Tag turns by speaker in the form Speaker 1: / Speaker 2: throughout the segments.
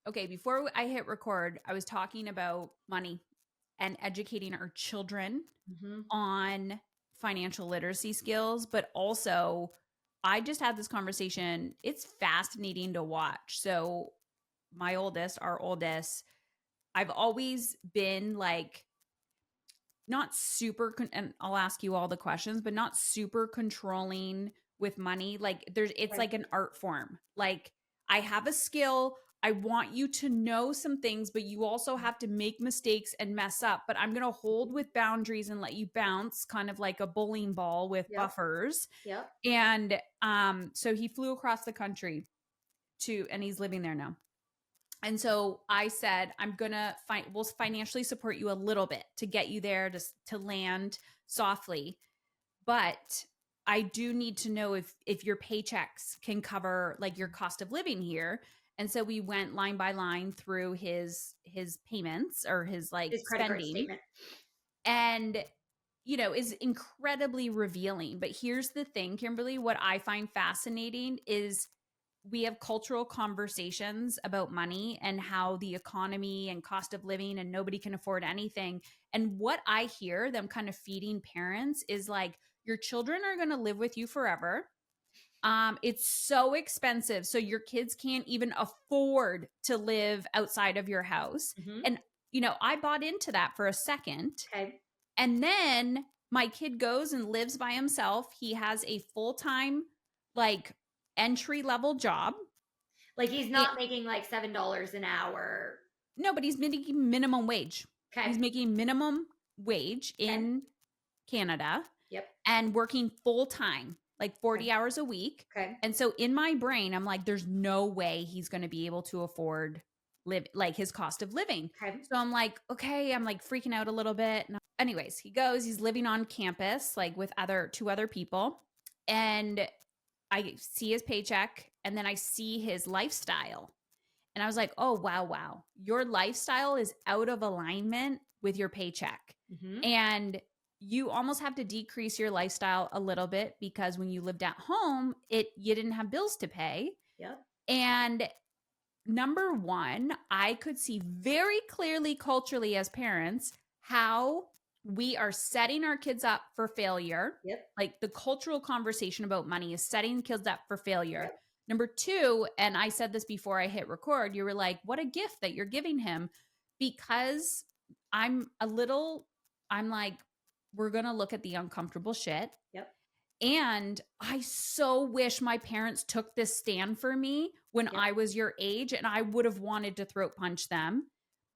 Speaker 1: Okay, before I hit record, I was talking about money and educating our children
Speaker 2: Mm-hmm.
Speaker 1: on financial literacy skills, but also I just had this conversation. It's fascinating to watch. So, our oldest, I've always been like not super and I'll ask you all the questions, but not super controlling with money. Like it's
Speaker 2: Right.
Speaker 1: like an art form. Like I have a skill, I want you to know some things, but you also have to make mistakes and mess up. But I'm going to hold with boundaries and let you bounce kind of like a bowling ball with
Speaker 2: Yep.
Speaker 1: buffers.
Speaker 2: Yep.
Speaker 1: And so he flew across the country and he's living there now. And so I said, we'll financially support you a little bit to get you there to land softly. But I do need to know if your paychecks can cover like your cost of living here. And so we went line by line through his payments or his like
Speaker 2: His credit card
Speaker 1: spending.
Speaker 2: statement.
Speaker 1: And is incredibly revealing. But here's the thing, Kimberly, what I find fascinating is we have cultural conversations about money and how the economy and cost of living and nobody can afford anything. And what I hear them kind of feeding parents is like, your children are going to live with you forever. It's so expensive. So your kids can't even afford to live outside of your house.
Speaker 2: Mm-hmm.
Speaker 1: And, I bought into that for a second.
Speaker 2: Okay.
Speaker 1: And then my kid goes and lives by himself. He has a full-time, like, entry level job.
Speaker 2: Like he's not making like $7 an hour.
Speaker 1: No, but he's making minimum wage.
Speaker 2: Okay.
Speaker 1: He's making minimum wage in Canada
Speaker 2: Yep.
Speaker 1: and working full time, like 40 hours a week.
Speaker 2: Okay.
Speaker 1: And so in my brain, I'm like, there's no way he's going to be able to afford like his cost of living.
Speaker 2: Okay.
Speaker 1: So I'm like, okay, I'm like freaking out a little bit. Anyways, he's living on campus, like with two other people. And I see his paycheck and then I see his lifestyle. And I was like, oh, wow. Your lifestyle is out of alignment with your paycheck.
Speaker 2: Mm-hmm.
Speaker 1: And you almost have to decrease your lifestyle a little bit because when you lived at home, you didn't have bills to pay.
Speaker 2: Yep.
Speaker 1: And number one, I could see very clearly culturally as parents how we are setting our kids up for failure.
Speaker 2: Yep.
Speaker 1: Like the cultural conversation about money is setting kids up for failure.
Speaker 2: Yep.
Speaker 1: Number two, and I said this before I hit record, you were like, what a gift that you're giving him. Because I'm like, we're going to look at the uncomfortable shit.
Speaker 2: Yep.
Speaker 1: And I so wish my parents took this stand for me when I was your age, and I would have wanted to throat punch them.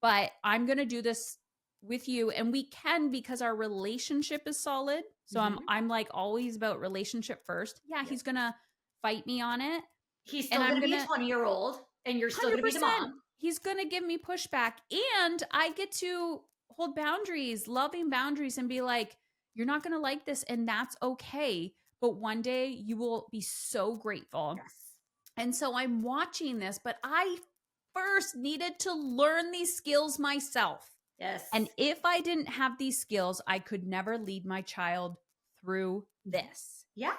Speaker 1: But I'm going to do this with you, and we can because our relationship is solid. So I'm like always about relationship first. Yeah, he's going to fight me on it.
Speaker 2: He's still going to be a 20-year-old and you're still going to be the mom.
Speaker 1: He's going to give me pushback, and I get to hold boundaries, loving boundaries, and be like, you're not going to like this, and that's okay. But one day you will be so grateful.
Speaker 2: Yes.
Speaker 1: And so I'm watching this, but I first needed to learn these skills myself.
Speaker 2: Yes.
Speaker 1: And if I didn't have these skills, I could never lead my child through this.
Speaker 2: Yeah.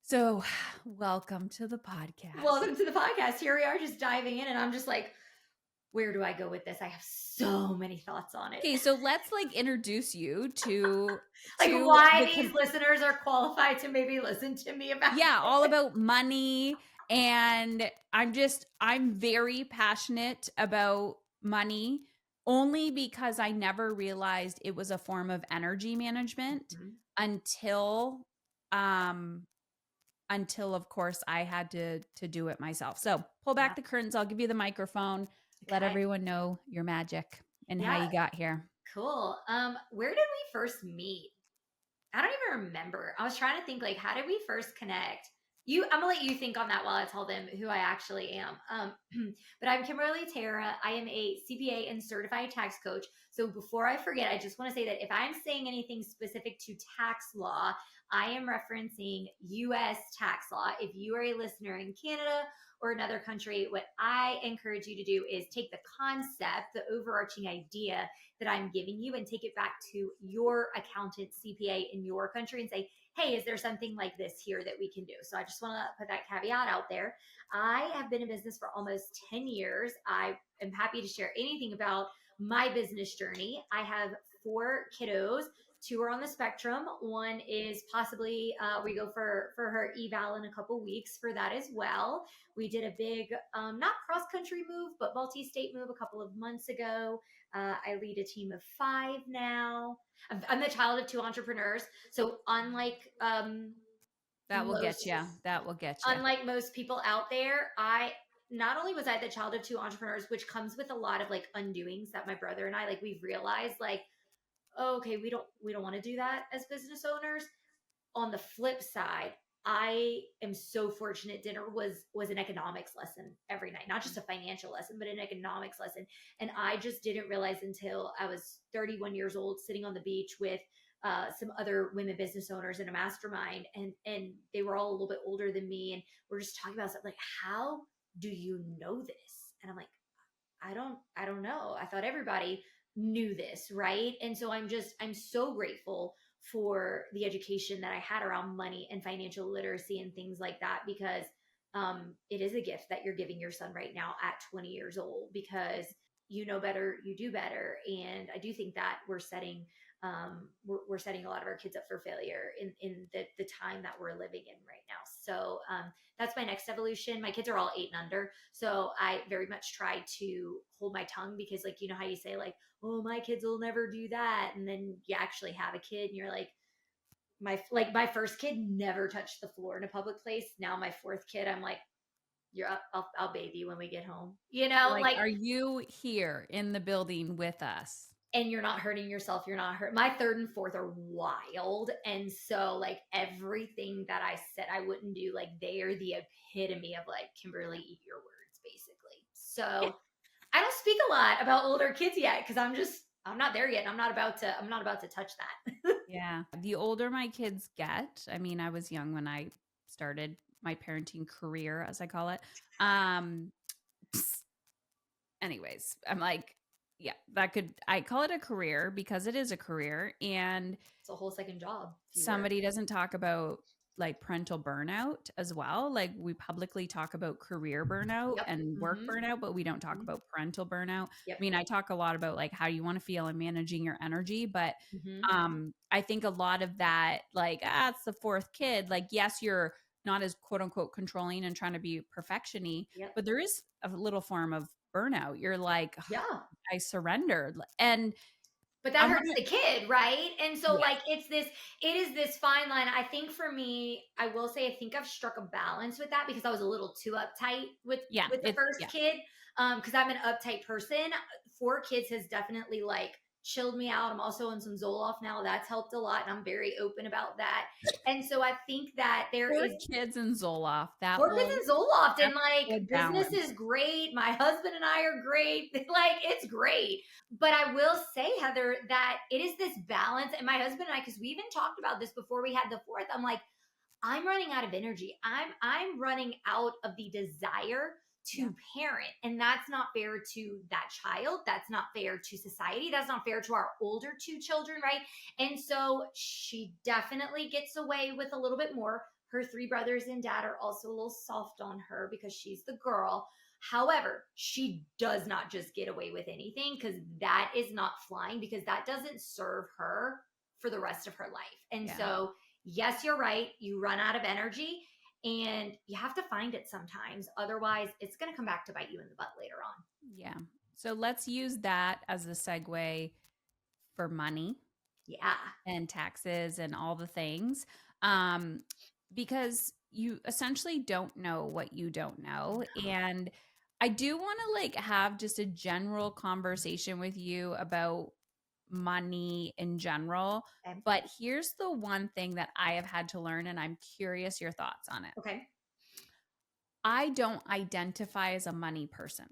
Speaker 1: So welcome to the podcast.
Speaker 2: Welcome to the podcast. Here we are just diving in, and I'm just like, where do I go with this? I have so many thoughts on it.
Speaker 1: Okay, so let's like introduce you to
Speaker 2: why these listeners are qualified to maybe listen to me about
Speaker 1: all about money. And I'm very passionate about money only because I never realized it was a form of energy management until of course I had to do it myself. So pull back the curtains. I'll give you the microphone. Let everyone know your magic and how you got here.
Speaker 2: Cool. Where did we first meet? I don't even remember. I was trying to think like, how did we first connect? I'm gonna let you think on that while I tell them who I actually am. But I'm Kimberly Tara. I am a CPA and certified tax coach. So before I forget, I just want to say that if I'm saying anything specific to tax law, I am referencing U.S. tax law. If you are a listener in Canada or another country, what I encourage you to do is take the concept, the overarching idea that I'm giving you, and take it back to your accountant, CPA in your country and say, hey, is there something like this here that we can do? So I just want to put that caveat out there. I have been in business for almost 10 years. I am happy to share anything about my business journey. I have 4 kiddos. 2 are on the spectrum. One is possibly we go for her eval in a couple weeks for that as well. We did a big not cross country move, but multi state move a couple of months ago. I lead a team of 5 now. I'm the child of 2 entrepreneurs. So
Speaker 1: That will get
Speaker 2: most
Speaker 1: you. That will get you.
Speaker 2: unlike most people out there, I not only was I the child of 2 entrepreneurs, which comes with a lot of like undoings that my brother and I like we've realized like, oh, okay, we don't want to do that as business owners. On the flip side, I am so fortunate. Dinner was an economics lesson every night, not just a financial lesson, but an economics lesson. And I just didn't realize until I was 31 years old, sitting on the beach with some other women business owners in a mastermind, and they were all a little bit older than me, and we're just talking about something like, how do you know this? And I'm like, I don't know. I thought everybody knew this, right? And so I'm so grateful for the education that I had around money and financial literacy and things like that, because it is a gift that you're giving your son right now at 20 years old, because you know better, you do better. And I do think that we're setting a lot of our kids up for failure in the time that we're living in right now. So that's my next evolution. My kids are all 8 and under. So I very much try to hold my tongue, because like, you know how you say like, oh, my kids will never do that. And then you actually have a kid and you're like, my first kid never touched the floor in a public place. Now my fourth kid, I'm like, you're up. I'll bathe you when we get home,
Speaker 1: Like,
Speaker 2: like,
Speaker 1: are you here in the building with us?
Speaker 2: and you're not hurting yourself. You're not hurt. My third and fourth are wild. And so like everything that I said I wouldn't do, like they are the epitome of like, Kimberly, eat your words, basically. So I don't speak a lot about older kids yet, because I'm not there yet. And I'm not about to touch that.
Speaker 1: Yeah. The older my kids get, I mean, I was young when I started my parenting career, as I call it. Um, anyways, I'm like, yeah, I call it a career because it is a career. And
Speaker 2: It's a whole second job if you work.
Speaker 1: somebody doesn't talk about like parental burnout as well. Like we publicly talk about career burnout
Speaker 2: Yep.
Speaker 1: and work
Speaker 2: Mm-hmm.
Speaker 1: burnout, but we don't talk
Speaker 2: Mm-hmm.
Speaker 1: about parental burnout. I
Speaker 2: Yep.
Speaker 1: mean, I talk a lot about like how you want to feel and managing your energy, but
Speaker 2: Mm-hmm.
Speaker 1: I think a lot of that, like, it's the fourth kid. Like, yes, you're not as quote unquote controlling and trying to be perfectiony,
Speaker 2: Yep.
Speaker 1: but there is a little form of burnout. You're like,
Speaker 2: Yeah.
Speaker 1: I surrendered. And
Speaker 2: But that
Speaker 1: I'm
Speaker 2: hurts
Speaker 1: gonna,
Speaker 2: the kid, right? And so
Speaker 1: yeah,
Speaker 2: like it is this fine line. I think for me, I will say I think I've struck a balance with that, because I was a little too uptight
Speaker 1: yeah,
Speaker 2: with the
Speaker 1: it,
Speaker 2: first
Speaker 1: yeah,
Speaker 2: kid. Because I'm an uptight person. 4 kids has definitely like chilled me out. I'm also on some Zoloft now. That's helped a lot, and I'm very open about that. And so I think that there
Speaker 1: four
Speaker 2: is
Speaker 1: kids and Zoloft. That
Speaker 2: 4 kids
Speaker 1: will,
Speaker 2: in Zoloft, and
Speaker 1: that's a
Speaker 2: like
Speaker 1: good
Speaker 2: business
Speaker 1: balance.
Speaker 2: is great. My husband and I are great. Like it's great. But I will say, Heather, that it is this balance. And my husband and I, because we even talked about this before we had the fourth, I'm like, I'm running out of energy. I'm running out of the desire
Speaker 1: Yeah.
Speaker 2: to parent. And that's not fair to that child. That's not fair to society. That's not fair to our older 2 children, right? And so she definitely gets away with a little bit more. Her 3 brothers and dad are also a little soft on her because she's the girl. However, she does not just get away with anything, because that is not flying, because that doesn't serve her for the rest of her life. And
Speaker 1: Yeah.
Speaker 2: so yes, you're right. You run out of energy, and you have to find it sometimes. Otherwise, it's going to come back to bite you in the butt later on.
Speaker 1: Yeah. So let's use that as a segue for money
Speaker 2: Yeah.
Speaker 1: and taxes and all the things. Um, because you essentially don't know what you don't know. And I do want to like have just a general conversation with you about money in general.
Speaker 2: Okay.
Speaker 1: But here's the one thing that I have had to learn, and I'm curious your thoughts on it.
Speaker 2: Okay.
Speaker 1: I don't identify as a money person.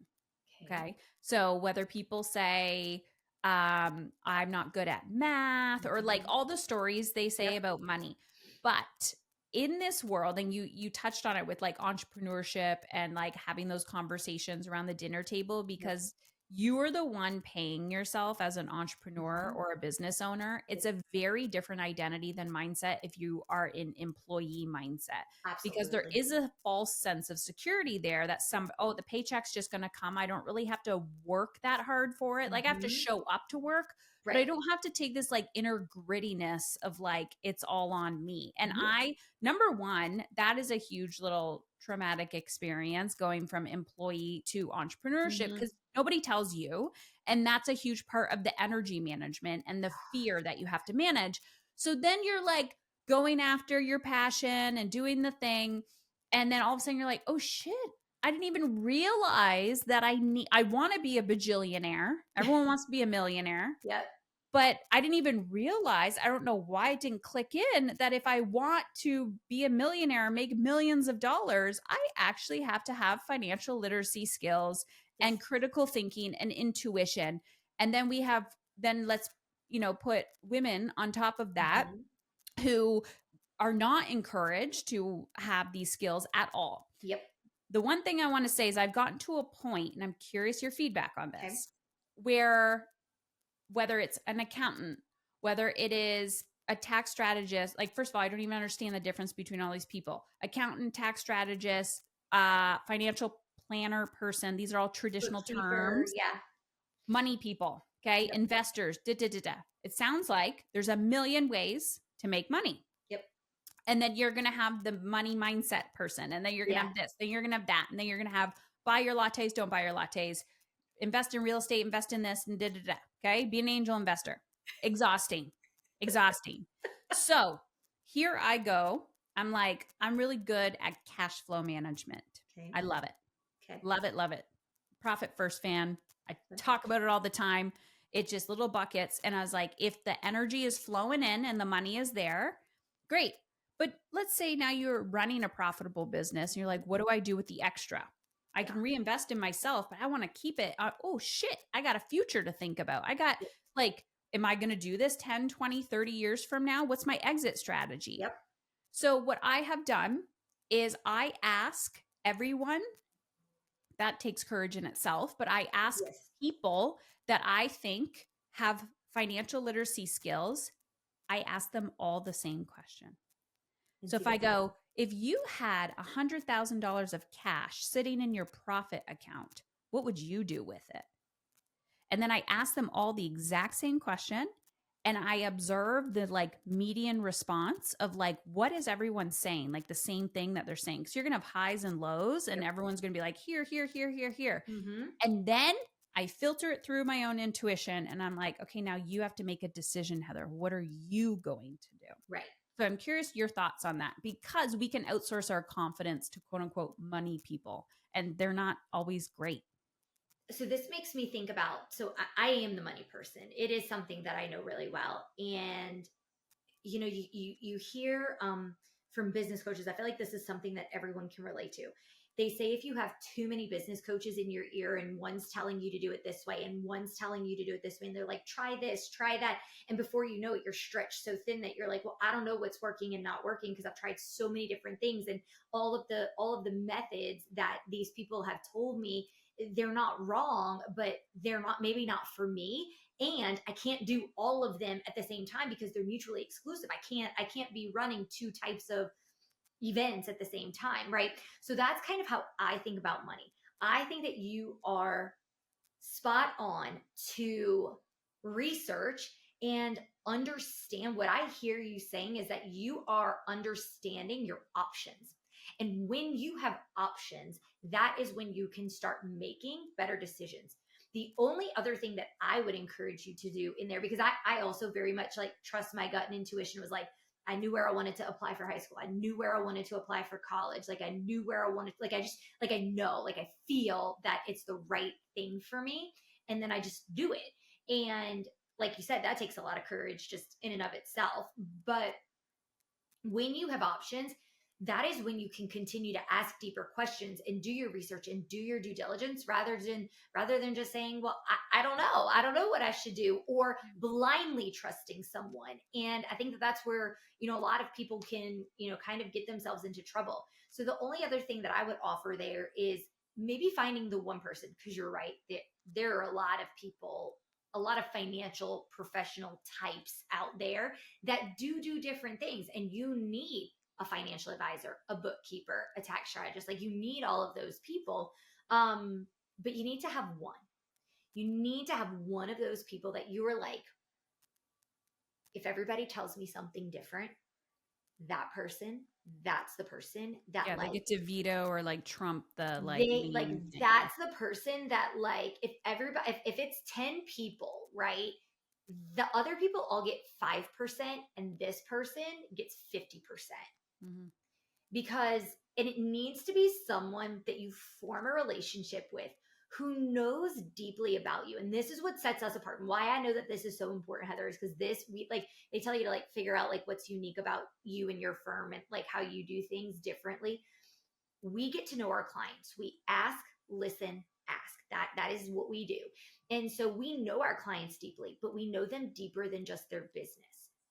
Speaker 2: Okay.
Speaker 1: Okay. So whether people say, I'm not good at math, or like
Speaker 2: Mhm.
Speaker 1: all the stories they say
Speaker 2: Yep.
Speaker 1: about money, but in this world, and you touched on it with like entrepreneurship and like having those conversations around the dinner table,
Speaker 2: Yep.
Speaker 1: because you are the one paying yourself as an entrepreneur
Speaker 2: Mhm.
Speaker 1: or a business owner. It's
Speaker 2: Yep.
Speaker 1: a very different identity than mindset if you are in employee mindset, because there
Speaker 2: Absolutely.
Speaker 1: is a false sense of security there that oh, the paycheck's just going to come. I don't really have to work that hard for it. Like I have to
Speaker 2: Mhm.
Speaker 1: show up to work, but I
Speaker 2: Right.
Speaker 1: don't have to take this like inner grittiness of like it's all on me. And
Speaker 2: Mhm.
Speaker 1: number one, that is a huge little traumatic experience going from employee to entrepreneurship,
Speaker 2: Mhm.
Speaker 1: because nobody tells you. And that's a huge part of the energy management and the fear that you have to manage. So then you're like going after your passion and doing the thing. And then all of a sudden you're like, oh shit, I didn't even realize that I want to be a bajillionaire. Everyone wants to be a millionaire.
Speaker 2: Yep.
Speaker 1: But I didn't even realize, I don't know why it didn't click in, that if I want to be a millionaire, make millions of dollars, I actually have to have financial literacy skills
Speaker 2: Yes.
Speaker 1: and critical thinking and intuition. And then then let's, put women on top of that
Speaker 2: Mhm.
Speaker 1: who are not encouraged to have these skills at all.
Speaker 2: Yep.
Speaker 1: The one thing I want to say is I've gotten to a point, and I'm curious your feedback on
Speaker 2: Okay.
Speaker 1: this, where whether it's an accountant, whether it is a tax strategist, like first of all, I don't even understand the difference between all these people. Accountant, tax strategist, financial planner person, these are all traditional
Speaker 2: Bookkeeper.
Speaker 1: terms.
Speaker 2: Yeah.
Speaker 1: Money people, okay?
Speaker 2: Yep.
Speaker 1: Investors, da da da da. It sounds like there's a million ways to make money.
Speaker 2: Yep.
Speaker 1: And then you're going to have the money mindset person, and then you're going to
Speaker 2: Yeah.
Speaker 1: have this, then you're going to have that, and then you're going to have buy your lattes, don't buy your lattes, invest in real estate, invest in this, and da da da. Okay, be an angel investor. Exhausting, exhausting. So here I go. I'm like, I'm really good at cash flow management.
Speaker 2: Okay.
Speaker 1: I love it,
Speaker 2: Okay.
Speaker 1: love it, love it. Profit first fan. I talk
Speaker 2: Perfect.
Speaker 1: about it all the time. It's just little buckets. And I was like, if the energy is flowing in and the money is there, great. But let's say now you're running a profitable business and you're like, what do I do with the extra? I
Speaker 2: Yeah.
Speaker 1: can reinvest in myself, but I want to keep it. Oh, shit. I got a future to think about. I got
Speaker 2: Yep.
Speaker 1: like, am I going to do this 10, 20, 30 years from now? What's my exit strategy?
Speaker 2: Yep.
Speaker 1: So, what I have done is I ask everyone, that takes courage in itself, but I ask
Speaker 2: Yes.
Speaker 1: people that I think have financial literacy skills, I ask them all the same question.
Speaker 2: And
Speaker 1: So
Speaker 2: see
Speaker 1: if I
Speaker 2: what they say.
Speaker 1: go, if you had $100,000 of cash sitting in your profit account, what would you do with it? And then I ask them all the exact same question, and I observe the like median response of like, what is everyone saying? Like the same thing that they're saying. So you're going to have highs and lows, and
Speaker 2: Yep.
Speaker 1: everyone's going to be like, here, here, here, here, here.
Speaker 2: Mhm.
Speaker 1: And then I filter it through my own intuition, and I'm like, okay, now you have to make a decision, Heather. What are you going to do?
Speaker 2: Right.
Speaker 1: So I'm curious your thoughts on that, because we can outsource our confidence to quote unquote money people, and they're not always great.
Speaker 2: So this makes me think about, so I am the money person. It is something that I know really well. And you hear from business coaches, I feel like this is something that everyone can relate to. They say if you have too many business coaches in your ear, and one's telling you to do it this way and one's telling you to do it this way, and they're like, try this, try that, and before you know it, you're stretched so thin that you're like, well, I don't know what's working and not working because I've tried so many different things, and all of the methods that these people have told me, they're not wrong, but they're not, maybe not for me, and I can't do all of them at the same time because they're mutually exclusive. I can't be running two types of events at the same time, right? So that's kind of how I think about money. I think that you are spot on to research and understand. What I hear you saying is that you are understanding your options. And when you have options, that is when you can start making better decisions. The only other thing that I would encourage you to do in there, because I also very much like trust my gut and intuition, was like, I knew where I wanted to apply for high school. I knew where I wanted to apply for college. Like I knew where I wanted, like I just, like I know, like I feel that it's the right thing for me. And then I just do it. And like you said, that takes a lot of courage just in and of itself. But when you have options, that is when you can continue to ask deeper questions and do your research and do your due diligence rather than just saying, well, I don't know what I should do, or blindly trusting someone. And I think that that's where, a lot of people can, kind of get themselves into trouble. So the only other thing that I would offer there is maybe finding the one person, because you're right, there are a lot of people, a lot of financial professional types out there that do different things, and you need a financial advisor, a bookkeeper, a tax strategist. Like, you need all of those people. But you need to have one. You need to have one of those people that you are like, if everybody tells me something different, that person, that's the person that,
Speaker 1: Yeah, they
Speaker 2: like,
Speaker 1: get to veto or like trump the like
Speaker 2: they like,
Speaker 1: main thing.
Speaker 2: that's the person that, like, if everybody, if it's 10 people, right, the other people all get 5% and this person gets 50%.
Speaker 1: Mhm.
Speaker 2: Because, and it needs to be someone that you form a relationship with, who knows deeply about you. And this is what sets us apart, and why I know that this is so important, Heather, is because this, we like, they tell you to like figure out like what's unique about you and your firm and like how you do things differently. We get to know our clients. We ask, listen, ask. That is what we do. And so we know our clients deeply, but we know them deeper than just their business.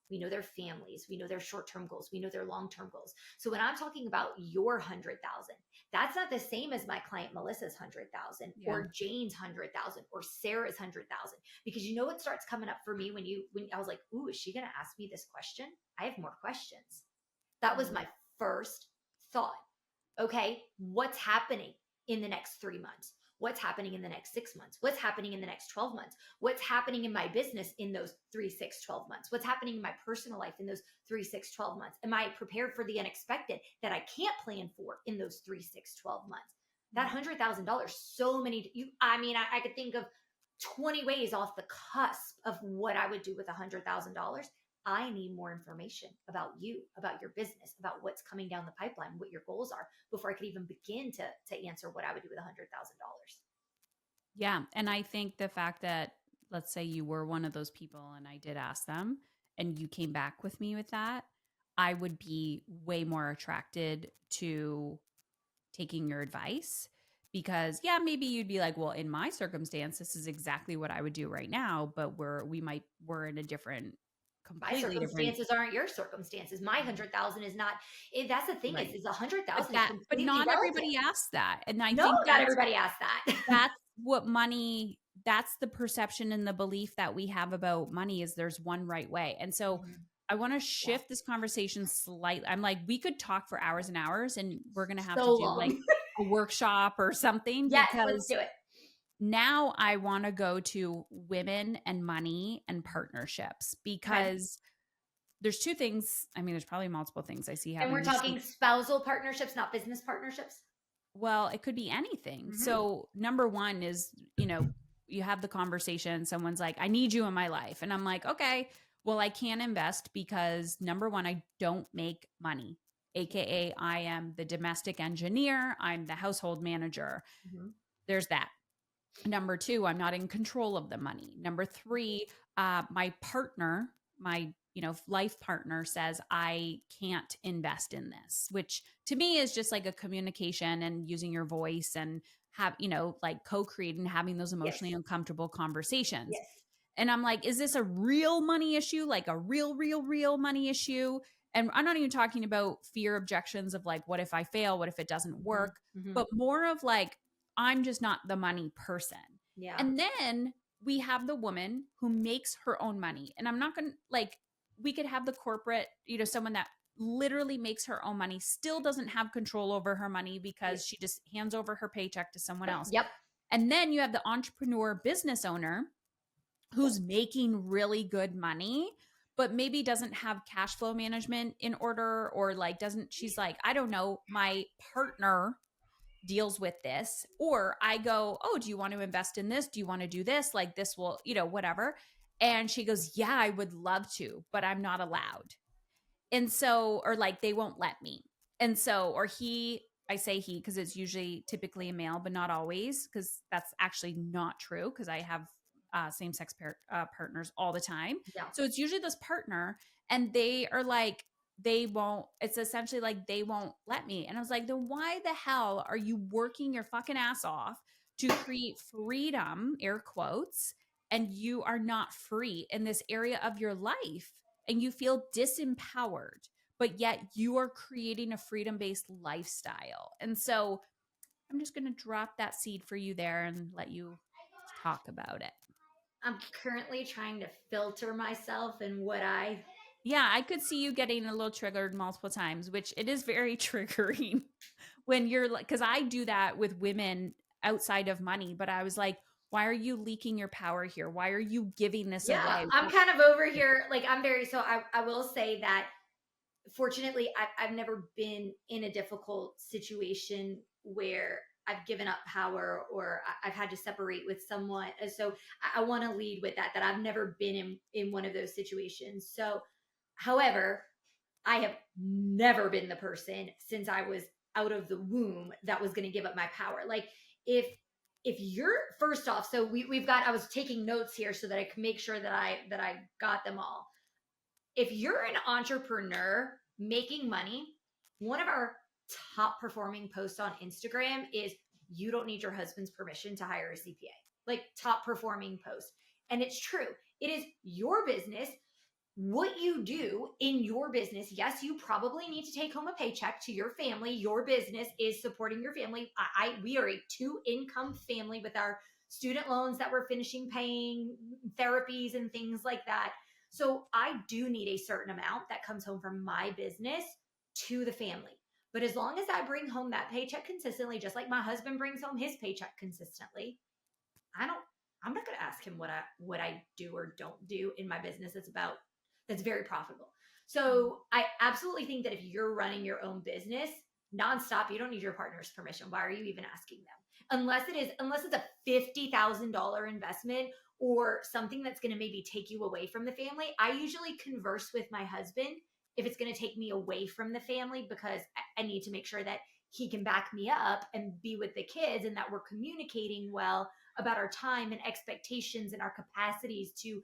Speaker 2: We know their families, we know their short-term goals, we know their long-term goals. So when I'm talking about your 100,000, that's not the same as my client Melissa's 100,000,
Speaker 1: Yeah.
Speaker 2: or Jane's 100,000, or Sarah's 100,000. Because you know what starts coming up for me when I was like, ooh, is she going to ask me this question? I have more questions. That was
Speaker 1: Mhm.
Speaker 2: my first thought. Okay, what's happening in the next 3 months? What's happening in the next 6 months? What's happening in the next 12 months? What's happening in my business in those 3, 6, 12 months? What's happening in my personal life in those 3, 6, 12 months? Am I prepared for the unexpected that I can't plan for in those 3, 6, 12 months? That $100,000, so many, I could think of 20 ways off the cusp of what I would do with $100,000. I need more information about you, about your business, about what's coming down the pipeline, what your goals are, before I could even begin to answer what I would do with $100,000.
Speaker 1: Yeah. And I think the fact that, let's say you were one of those people and I did ask them and you came back with me with that, I would be way more attracted to taking your advice because, yeah, maybe you'd be like, well, in my circumstance, this is exactly what I would do right now, but we're in a different,
Speaker 2: My
Speaker 1: completely different,
Speaker 2: circumstances aren't your circumstances. My 100,000 is not. That's the thing,
Speaker 1: right.
Speaker 2: is 100,000 is
Speaker 1: But
Speaker 2: completely
Speaker 1: not
Speaker 2: relative.
Speaker 1: everybody asks that. And I
Speaker 2: No,
Speaker 1: think
Speaker 2: not everybody asks that.
Speaker 1: that's what money, that's the perception and the belief that we have about money is there's one right way. And so
Speaker 2: Mhm.
Speaker 1: I want to
Speaker 2: Yeah,
Speaker 1: shift this conversation slightly. I'm like, we could talk for hours and hours and we're going to have to
Speaker 2: so
Speaker 1: do like
Speaker 2: long.
Speaker 1: a workshop or something
Speaker 2: Yes, let's
Speaker 1: because
Speaker 2: do it.
Speaker 1: now I want to go to women and money and partnerships
Speaker 2: Okay.
Speaker 1: because there's two things. I mean, there's probably multiple things I see
Speaker 2: And we're
Speaker 1: happening.
Speaker 2: talking spousal partnerships, not business partnerships.
Speaker 1: Well, it could be anything.
Speaker 2: Hmm.
Speaker 1: So, number one is, you have the conversation, someone's like, I need you in my life. And I'm like, okay, well, I can't invest because number one, I don't make money, AKA, I am the domestic engineer, I'm the household manager.
Speaker 2: Hmm.
Speaker 1: There's that. Number two, I'm not in control of the money. Number three, my partner, my life partner says I can't invest in this, which to me is just like a communication and using your voice and have like co-create and having those
Speaker 2: Yes.
Speaker 1: emotionally uncomfortable conversations.
Speaker 2: Yes.
Speaker 1: And I'm like, is this a real money issue? Like a real money issue? And I'm not even talking about fear objections of like, what if I fail? What if it doesn't
Speaker 2: Hmm.
Speaker 1: work?
Speaker 2: Hmm.
Speaker 1: But more of like, I'm just not the money person.
Speaker 2: Yeah.
Speaker 1: And then we have the woman who makes her own money. And I'm not going to like, we could have the corporate, someone that literally makes her own money, still doesn't have control over her money
Speaker 2: Yep.
Speaker 1: because she just hands over her paycheck to someone else.
Speaker 2: Yep.
Speaker 1: And then you have the entrepreneur business owner who's making really good money but maybe doesn't have cash flow management in order or like doesn't she's like I don't know, my partner deals with this, or I go, oh, do you want to invest in this, do you want to do this, like this will whatever, and she goes, yeah, I would love to but I'm not allowed. And so, or like they won't let me. And so, or he, I say he because it's usually typically a male, but not always, because that's actually not true because I have same sex partners all the time.
Speaker 2: Yeah.
Speaker 1: So it's usually this partner, and they are like, they won't, it's essentially like they won't let me. And I was like, then why the hell are you working your fucking ass off to create freedom, air quotes, and you are not free in this area of your life and you feel disempowered, but yet you are creating a freedom based lifestyle. And so I'm just going to drop that seed for you there and let you talk about it.
Speaker 2: I'm currently trying to filter myself and what I.
Speaker 1: Yeah, I could see you getting a little triggered multiple times, which it is very triggering when you're like, because I do that with women outside of money, but I was like, why are you leaking your power here? Why are you giving this
Speaker 2: Yeah,
Speaker 1: away?
Speaker 2: I'm kind of over here. Like, I'm very, so I will say that fortunately, I've never been in a difficult situation where I've given up power or I've had to separate with someone. And so I want to lead with that, that I've never been in one of those situations. So, however, I have never been the person since I was out of the womb that was going to give up my power. Like, if you're, first off, so we've got, I was taking notes here so that I can make sure that I got them all. If you're an entrepreneur making money, one of our top performing posts on Instagram is, you don't need your husband's permission to hire a CPA. Like, top performing post. And it's true. It is your business. What you do in your business, yes, you probably need to take home a paycheck to your family. Your business is supporting your family. We are a 2 income family with our student loans that we're finishing paying, therapies and things like that. So I do need a certain amount that comes home from my business to the family. But as long as I bring home that paycheck consistently, just like my husband brings home his paycheck consistently, I don't I'm not going to ask him what I do or don't do in my business. That's very profitable. So I absolutely think that if you're running your own business nonstop, you don't need your partner's permission. Why are you even asking them? Unless it's a $50,000 investment or something that's going to maybe take you away from the family. I usually converse with my husband if it's going to take me away from the family, because I need to make sure that he can back me up and be with the kids and that we're communicating well about our time and expectations and our capacities to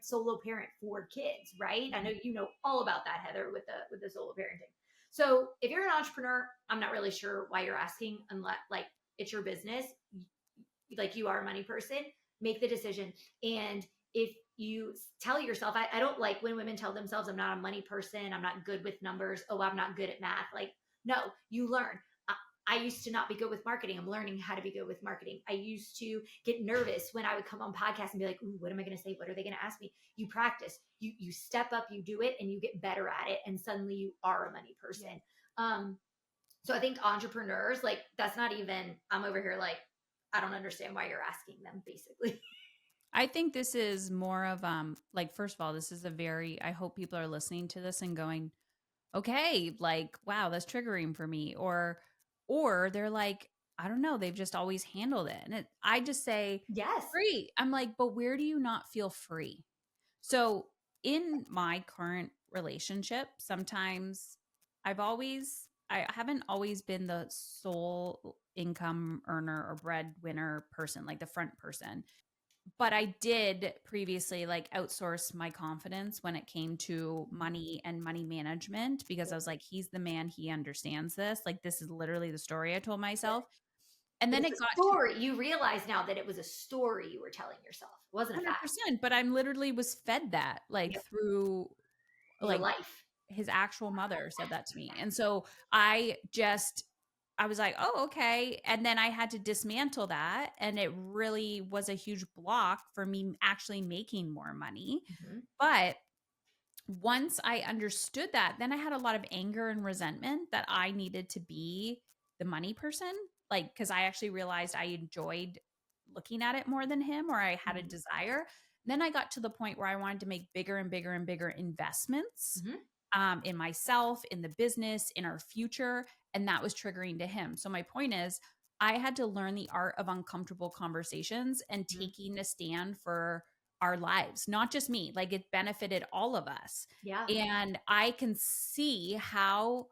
Speaker 2: solo parent 4 kids, right? I know you know all about that, Heather, with the solo parenting. So if you're an entrepreneur, I'm not really sure why you're asking, unless like it's your business, like you are a money person, make the decision. And if you tell yourself, I don't like when women tell themselves, I'm not a money person, I'm not good with numbers, oh, I'm not good at math. Like, no, you learn. I used to not be good with marketing. I'm learning how to be good with marketing. I used to get nervous when I would come on podcasts and be like, ooh, what am I going to say? What are they going to ask me? You practice, you step up, you do it, and you get better at it. And suddenly you are a money person. So I think entrepreneurs, like, that's not even, I'm over here like, I don't understand why you're asking them, basically.
Speaker 1: I think this is more of like, first of all, this is a very, I hope people are listening to this and going, okay, like, wow, that's triggering for me. Or they're like, I don't know, they've just always handled it. And I just say
Speaker 2: Yes.
Speaker 1: free. I'm like, but where do you not feel free? So in my current relationship, sometimes I haven't always been the sole income earner or breadwinner person, like the front person. But I did previously like outsource my confidence when it came to money and money management, because I was like, he's the man, he understands this. Like, this is literally the story I told myself. And
Speaker 2: It
Speaker 1: then
Speaker 2: was
Speaker 1: it
Speaker 2: a
Speaker 1: got to
Speaker 2: story. You realize now that it was a story you were telling yourself. It wasn't a fact.
Speaker 1: 100%, but I'm literally was fed that like
Speaker 2: Yep.
Speaker 1: through
Speaker 2: Your
Speaker 1: like
Speaker 2: life.
Speaker 1: his actual mother said that to me. And so I was like, oh, okay. And then I had to dismantle that. And it really was a huge block for me actually making more money.
Speaker 2: Mm-hmm.
Speaker 1: But once I understood that, then I had a lot of anger and resentment that I needed to be the money person. Like, because I actually realized I enjoyed looking at it more than him, or I had a
Speaker 2: Mm-hmm.
Speaker 1: desire. Then I got to the point where I wanted to make bigger and bigger and bigger investments
Speaker 2: Mm-hmm.
Speaker 1: in myself, in the business, in our future. And that was triggering to him. So my point is, I had to learn the art of uncomfortable conversations and
Speaker 2: Mm-hmm.
Speaker 1: taking a stand for our lives, not just me. Like, it benefited all of us.
Speaker 2: Yeah.
Speaker 1: And I can see how,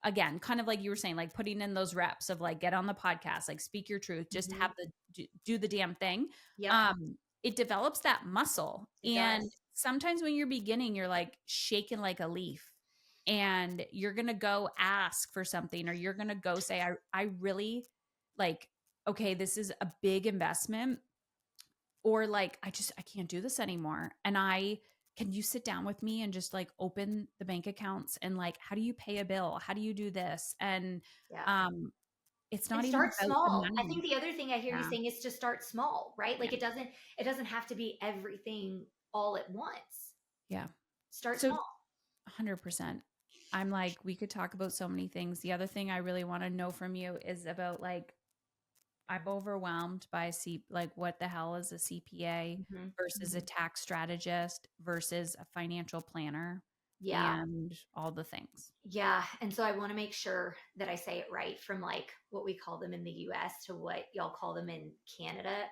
Speaker 1: again, kind of like you were saying, like putting in those reps of like, get on the podcast, like speak your truth, just
Speaker 2: Mm-hmm.
Speaker 1: have do the damn thing.
Speaker 2: Yep.
Speaker 1: It develops that muscle.
Speaker 2: It
Speaker 1: And
Speaker 2: does.
Speaker 1: sometimes when you're beginning, you're like shaking like a leaf. and you're going to go ask for something, or you're going to go say, I really like, okay, this is a big investment, or like, I can't do this anymore. And can you sit down with me and just like open the bank accounts, and like, how do you pay a bill? How do you do this? And,
Speaker 2: Yeah.
Speaker 1: um, it's
Speaker 2: And
Speaker 1: not even
Speaker 2: start
Speaker 1: about the
Speaker 2: small. I
Speaker 1: money.
Speaker 2: think the other thing I hear you
Speaker 1: Yeah.
Speaker 2: saying is to start small, right?
Speaker 1: Yeah.
Speaker 2: Like it doesn't have to be everything all at once.
Speaker 1: Yeah.
Speaker 2: Start
Speaker 1: So
Speaker 2: small.
Speaker 1: 100%. I'm like, we could talk about so many things. The other thing I really want to know from you is about like, I'm overwhelmed by like, what the hell is a CPA
Speaker 2: Hmm.
Speaker 1: versus a
Speaker 2: Hmm.
Speaker 1: tax strategist versus a financial planner
Speaker 2: Yeah.
Speaker 1: and all the things.
Speaker 2: Yeah. And so I want to make sure that I say it right, from like what we call them in the US to what y'all call them in Canada.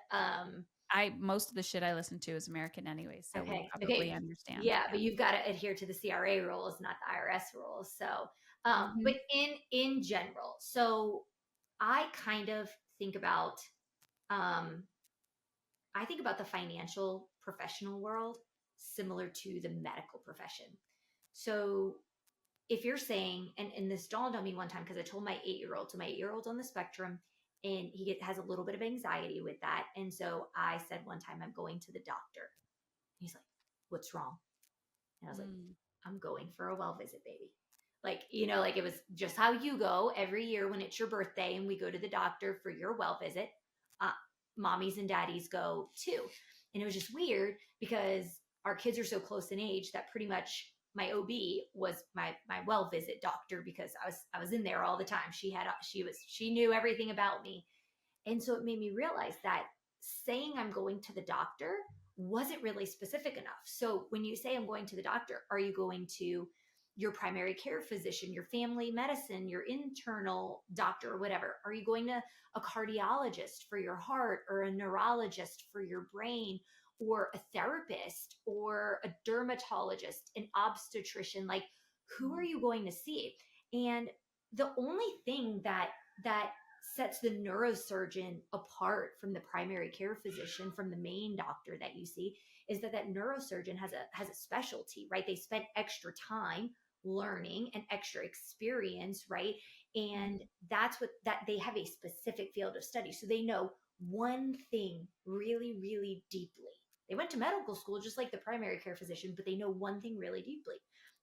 Speaker 1: Most of the shit I listen to is American anyway, so we
Speaker 2: Okay.
Speaker 1: probably
Speaker 2: Okay.
Speaker 1: understand.
Speaker 2: Yeah,
Speaker 1: Yeah.
Speaker 2: but you've got to adhere to the CRA rules, not the IRS rules. So, but
Speaker 1: Mhm.
Speaker 2: in general, so I kind of think about, um, I think about the financial professional world similar to the medical profession. So if you're saying, and this dawned on me one time because I told my 8 year old, so my 8 year old's on the spectrum, and has a little bit of anxiety with that. And so I said one time, I'm going to the doctor. He's like, what's wrong? And I was like,
Speaker 1: Mm.
Speaker 2: I'm going for a well visit, baby. Like, like it was just how you go every year when it's your birthday and we go to the doctor for your well visit. Uh, Mommies and daddies go too. And it was just weird because our kids are so close in age that pretty much my OB was my well visit doctor, because I was in there all the time. She knew everything about me. And so it made me realize that saying I'm going to the doctor wasn't really specific enough. So when you say I'm going to the doctor, are you going to your primary care physician, your family medicine, your internal doctor, or whatever? Are you going to a cardiologist for your heart, or a neurologist for your brain, or a therapist, or a dermatologist, an obstetrician? Like, who are
Speaker 1: Mm.
Speaker 2: you going to see? And the only thing that sets the neurosurgeon apart from the primary care physician, from the main doctor that you see, is that neurosurgeon has a specialty, right? They spent extra time learning and extra experience, right? And
Speaker 1: Mhm.
Speaker 2: that's what that they have a specific field of study. So they know one thing really, really deeply. They went to medical school just like the primary care physician, but they know one thing really deeply.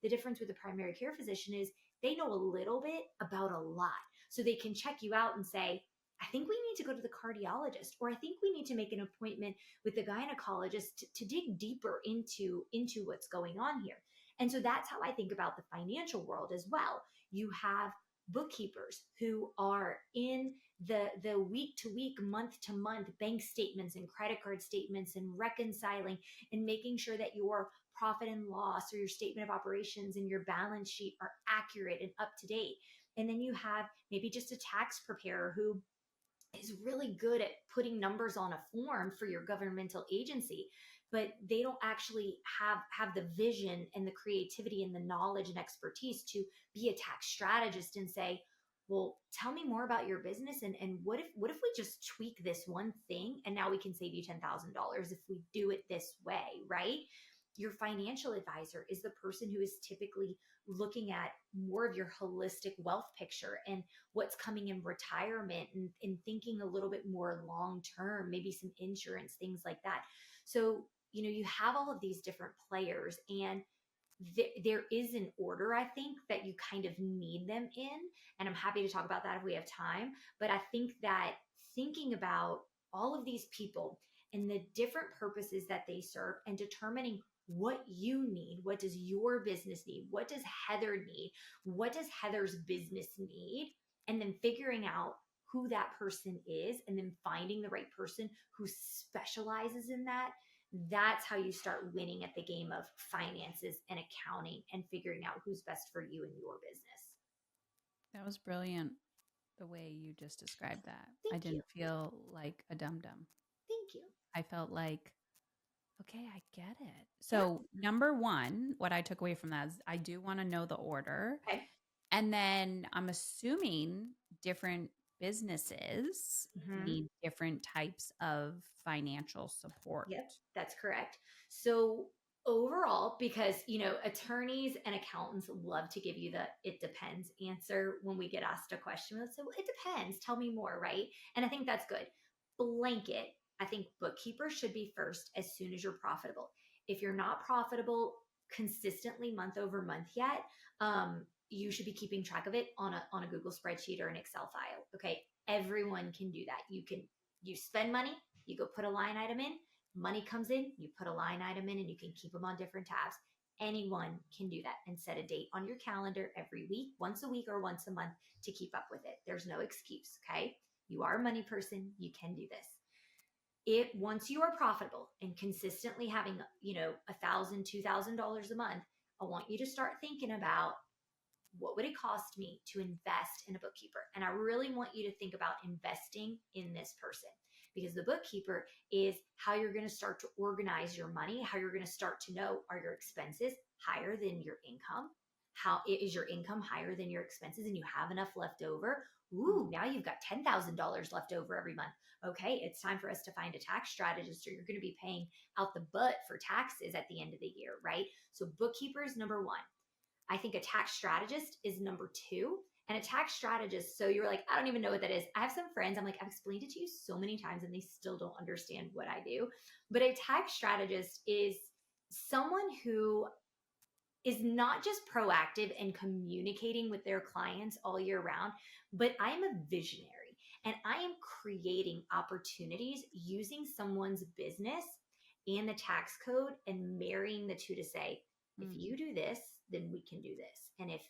Speaker 2: The difference with the primary care physician is they know a little bit about a lot. So they can check you out and say, I think we need to go to the cardiologist, or I think we need to make an appointment with the gynecologist to dig deeper into what's going on here. And so that's how I think about the financial world as well. You have bookkeepers who are in the week to week, month to month bank statements and credit card statements, and reconciling and making sure that your profit and loss, or your statement of operations and your balance sheet, are accurate and up to date. And then you have maybe just a tax preparer who is really good at putting numbers on a form for your governmental agency, but they don't actually have the vision and the creativity and the knowledge and expertise to be a tax strategist and say, well, tell me more about your business, and what if we just tweak this one thing, and now we can save you $10,000 if we do it this way, right? Your financial advisor is the person who is typically looking at more of your holistic wealth picture and what's coming in retirement, and thinking a little bit more long term, maybe some insurance, things like that. So, you have all of these different players, and there is an order, I think, that you kind of need them in. And I'm happy to talk about that if we have time. But I think that thinking about all of these people and the different purposes that they serve, and determining what you need, what does your business need, what does Heather need, what does Heather's business need, and then figuring out who that person is, and then finding the right person who specializes in that. That's how you start winning at the game of finances and accounting, and figuring out who's best for you and your business.
Speaker 1: That was brilliant the way you just described that. I
Speaker 2: Thank you.
Speaker 1: didn't feel like a dum dum.
Speaker 2: Thank you.
Speaker 1: I felt like, okay, I get it.
Speaker 2: Yeah.
Speaker 1: So, number one, what I took away from that is I do want to know the order.
Speaker 2: Okay.
Speaker 1: And then I'm assuming different businesses
Speaker 2: Mm-hmm.
Speaker 1: need different types of financial support.
Speaker 2: Yep, that's correct. So, Overall, because attorneys and accountants love to give you the "it depends" answer when we get asked a question. Let's say, well, it depends, tell me more, right? And I think that's good. Blanket, I think bookkeepers should be first as soon as you're profitable. If you're not profitable consistently month over month yet, you should be keeping track of it on a Google spreadsheet or an Excel file. Okay, everyone can do that. You spend money, you go put a line item in. Money comes in, you put a line item in, and you can keep them on different tabs. Anyone can do that and set a date on your calendar every week, once a week or once a month, to keep up with it. There's no excuse. Okay, you are a money person, you can do this. Once you are profitable and consistently having $1,000, $2,000 a month, I want you to start thinking about, what would it cost me to invest in a bookkeeper? And I really want you to think about investing in this person, because the bookkeeper is how you're going to start to organize your money, how you're going to start to know, are your expenses higher than your income? How is your income higher than your expenses and you have enough left over? Ooh, now you've got $10,000 left over every month. Okay, it's time for us to find a tax strategist, or you're going to be paying out the butt for taxes at the end of the year, right? So bookkeeper is number one. I think a tax strategist is number two. And a tax strategist, so you're like, I don't even know what that is. I have some friends, I'm like, I've explained it to you so many times and they still don't understand what I do. But a tax strategist is someone who is not just proactive and communicating with their clients all year round, but I am a visionary and I am creating opportunities using someone's business and the tax code and marrying the two to say, if
Speaker 1: Mm.
Speaker 2: you do this, then we can do this. And if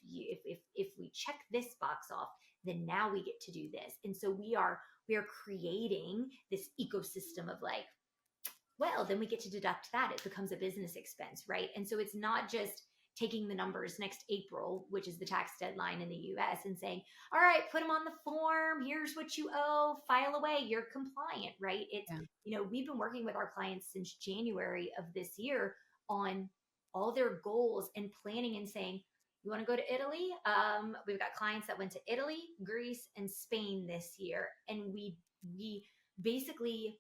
Speaker 2: we check this box off, then now we get to do this. And so we are creating this ecosystem of like, well, then we get to deduct that. It becomes a business expense, right? And so it's not just taking the numbers next April, which is the tax deadline in the US, and saying, all right, put them on the form. Here's what you owe, file away. You're compliant, right?
Speaker 1: Yeah.
Speaker 2: We've been working with our clients since January of this year on all their goals and planning and saying, you want to go to Italy? We've got clients that went to Italy, Greece, and Spain this year. And we basically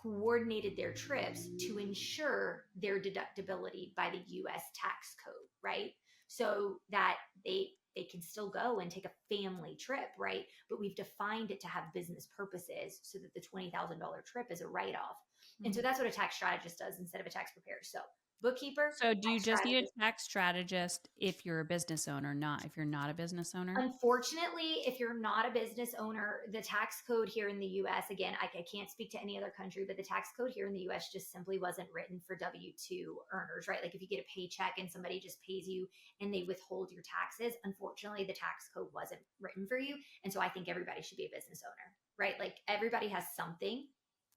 Speaker 2: coordinated their trips to ensure their deductibility by the US tax code, right? So that they can still go and take a family trip, right? But we've defined it to have business purposes so that the $20,000 trip is a write-off. And so
Speaker 1: Mhm.
Speaker 2: that's what a tax strategist does instead of a tax preparer. So bookkeeper,
Speaker 1: So do you
Speaker 2: tax
Speaker 1: just need
Speaker 2: strategist.
Speaker 1: a tax strategist if you're a business owner, not if you're not a business owner?
Speaker 2: Unfortunately, if you're not a business owner, the tax code here in the US, again, I can't speak to any other country, but the tax code here in the US just simply wasn't written for W 2 earners, right? Like if you get a paycheck and somebody just pays you and they withhold your taxes, unfortunately, the tax code wasn't written for you. And so I think everybody should be a business owner, right? Like everybody has something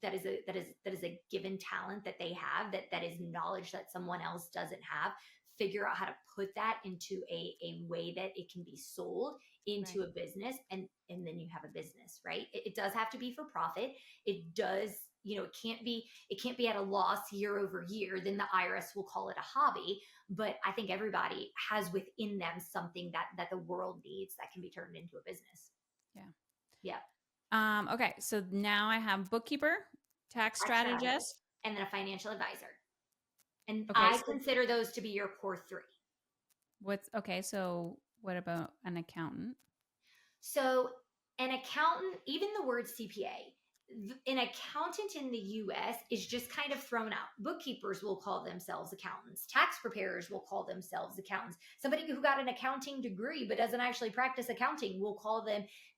Speaker 2: that is a given talent that they have, that is knowledge that someone else doesn't have. Figure out how to put that into a way that it can be sold into
Speaker 1: Right.
Speaker 2: a business, and then you have a business, right? It does have to be for profit. It does, it can't be at a loss year over year. Then the IRS will call it a hobby. But I think everybody has within them something that the world needs that can be turned into a business.
Speaker 1: Yeah.
Speaker 2: Yeah.
Speaker 1: Okay. So now I have bookkeeper, tax
Speaker 2: Tax strategist,
Speaker 1: strategist.
Speaker 2: and then a financial advisor. And
Speaker 1: Okay.
Speaker 2: I
Speaker 1: So
Speaker 2: consider those to be your core three.
Speaker 1: what's okay? So what about an accountant?
Speaker 2: So, an accountant, even the word CPA, an accountant in the US is just kind of thrown out. Bookkeepers will call themselves accountants. Tax preparers will call themselves accountants. Somebody who got an accounting degree but doesn't actually practice accounting will call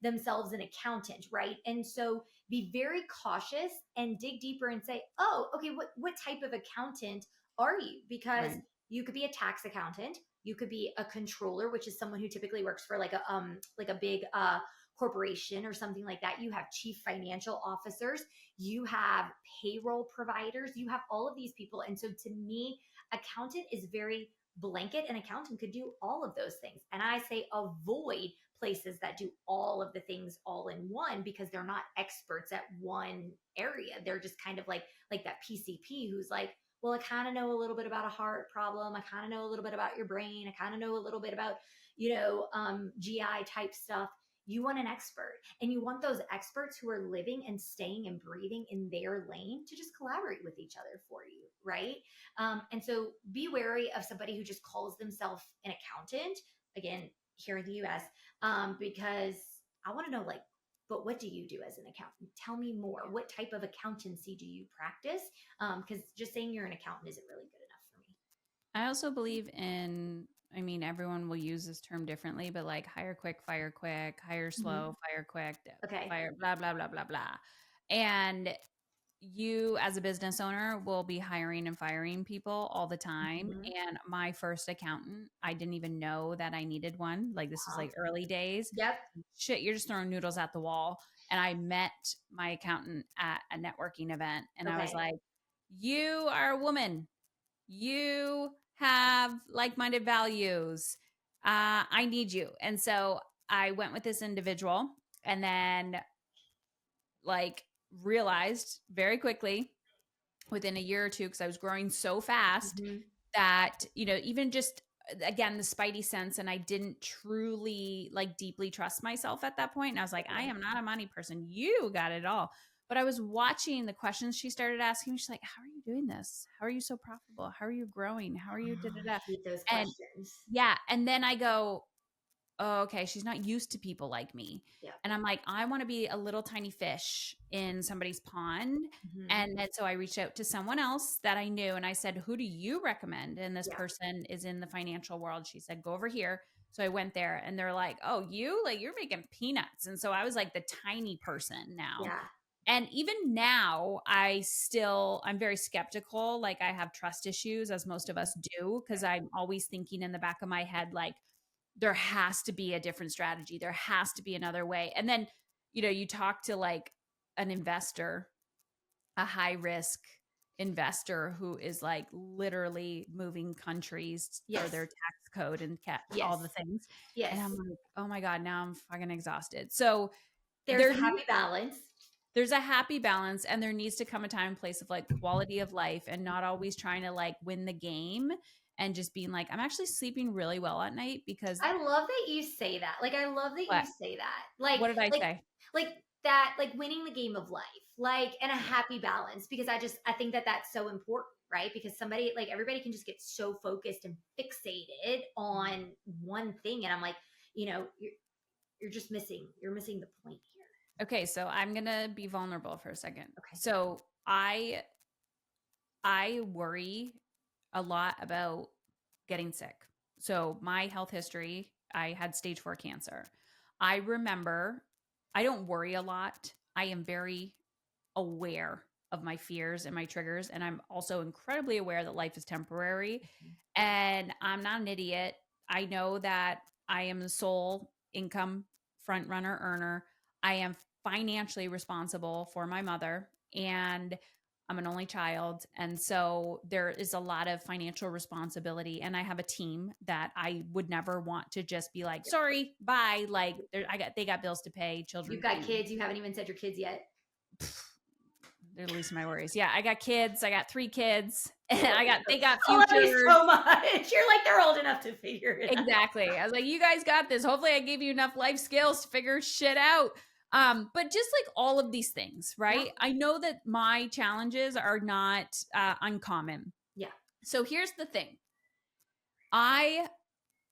Speaker 2: themselves an accountant, right? And so be very cautious and dig deeper and say, "Oh, okay, what type of accountant are you?" Because
Speaker 1: Right.
Speaker 2: you could be a tax accountant, you could be a controller, which is someone who typically works for like a big corporation or something like that. You have chief financial officers, you have payroll providers, you have all of these people. And so to me, accountant is very blanket. An accountant could do all of those things. And I say avoid places that do all of the things all in one, because they're not experts at one area. They're just kind of like that PCP who's like, well, I kind of know a little bit about a heart problem. I kind of know a little bit about your brain. I kind of know a little bit about, GI type stuff. You want an expert, and you want those experts who are living and staying and breathing in their lane to just collaborate with each other for you, right? And so be wary of somebody who just calls themselves an accountant. Again, here in the US, because I want to know, like, but what do you do as an accountant? Tell me more. What type of accountancy do you practice? Because just saying you're an accountant isn't really good enough for me.
Speaker 1: I also believe in, I mean, everyone will use this term differently, but like hire quick, hire
Speaker 2: Mhm.
Speaker 1: slow, fire quick,
Speaker 2: Okay.
Speaker 1: fire blah, blah, blah, blah, blah. And you as a business owner will be hiring and firing people all the time.
Speaker 2: Mhm.
Speaker 1: And my first accountant, I didn't even know that I needed one. Like this was
Speaker 2: Wow.
Speaker 1: like early days.
Speaker 2: Yep.
Speaker 1: Shit, you're just throwing noodles at the wall. And I met my accountant at a networking event and I was
Speaker 2: Okay.
Speaker 1: like, you are a woman. You have like-minded values. I need you. And so I went with this individual and then like realized very quickly within a year or two because I was growing so fast
Speaker 2: Mhm.
Speaker 1: that, you know, even just again the spidey sense and I didn't truly like deeply trust myself at that point. And I was like, I
Speaker 2: Okay.
Speaker 1: am not a money person. You got it all. But I was watching the questions she started asking. She's like, how are you doing this? How are you so profitable? How are you growing? How are you da
Speaker 2: Oh,
Speaker 1: da
Speaker 2: I
Speaker 1: da?
Speaker 2: hate those
Speaker 1: And
Speaker 2: questions.
Speaker 1: yeah, and then I go, oh, okay, she's not used to people like me.
Speaker 2: Yeah.
Speaker 1: And I'm like, I want to be a little tiny fish in somebody's pond.
Speaker 2: Mhm.
Speaker 1: And then so I reached out to someone else that I knew and I said, who do you recommend? And this
Speaker 2: Yeah.
Speaker 1: person is in the financial world. She said, go over here. So I went there and they're like, oh, you like you're making peanuts. And so I was like the tiny person now.
Speaker 2: Yeah.
Speaker 1: And even now, I'm very skeptical. Like I have trust issues, as most of us do, because I'm always thinking in the back of my head, like, there has to be a different strategy. There has to be another way. And then, you know, you talk to like an investor, a high risk investor who is like literally moving countries for
Speaker 2: Yes.
Speaker 1: their tax code and all the
Speaker 2: Yes.
Speaker 1: things. And I'm
Speaker 2: Yes.
Speaker 1: like, oh my God, now I'm fucking exhausted. So
Speaker 2: There's
Speaker 1: there
Speaker 2: a happy balance.
Speaker 1: there's a happy balance and there needs to come a time and place of like quality of life and not always trying to like win the game and just being like, I'm actually sleeping really well at night because
Speaker 2: I love that you say that. Like, I love that you
Speaker 1: what?
Speaker 2: say that. Like,
Speaker 1: What did I
Speaker 2: like,
Speaker 1: say?
Speaker 2: like that, like winning the game of life, like, and a happy balance, because I think that that's so important, right? Because somebody, like, everybody can just get so focused and fixated on one thing. And I'm like, you're just you're missing the point here.
Speaker 1: Okay, so I'm gonna be vulnerable for a second.
Speaker 2: Okay.
Speaker 1: So I worry a lot about getting sick. So my health history, I had stage 4 cancer. I remember I don't worry a lot. I am very aware of my fears and my triggers. And I'm also incredibly aware that life is temporary.
Speaker 2: Mhm.
Speaker 1: And I'm not an idiot. I know that I am the sole income front runner earner. I am financially responsible for my mother and I'm an only child. And so there is a lot of financial responsibility. And I have a team that I would never want to just be like, sorry, bye. Like they got bills to pay,
Speaker 2: You've
Speaker 1: children,
Speaker 2: got kids. You haven't even said your kids yet.
Speaker 1: they're the least of my worries. Yeah, I got kids. I got 3 kids.
Speaker 2: I love you
Speaker 1: They got
Speaker 2: I love you
Speaker 1: futures.
Speaker 2: so much. You're like, they're old enough to figure it out.
Speaker 1: Exactly. I was like, you guys got this. Hopefully I gave you enough life skills to figure shit out. But just like all of these things,
Speaker 2: Yeah.
Speaker 1: right? I know that my challenges are not uncommon.
Speaker 2: Yeah.
Speaker 1: So here's the thing. I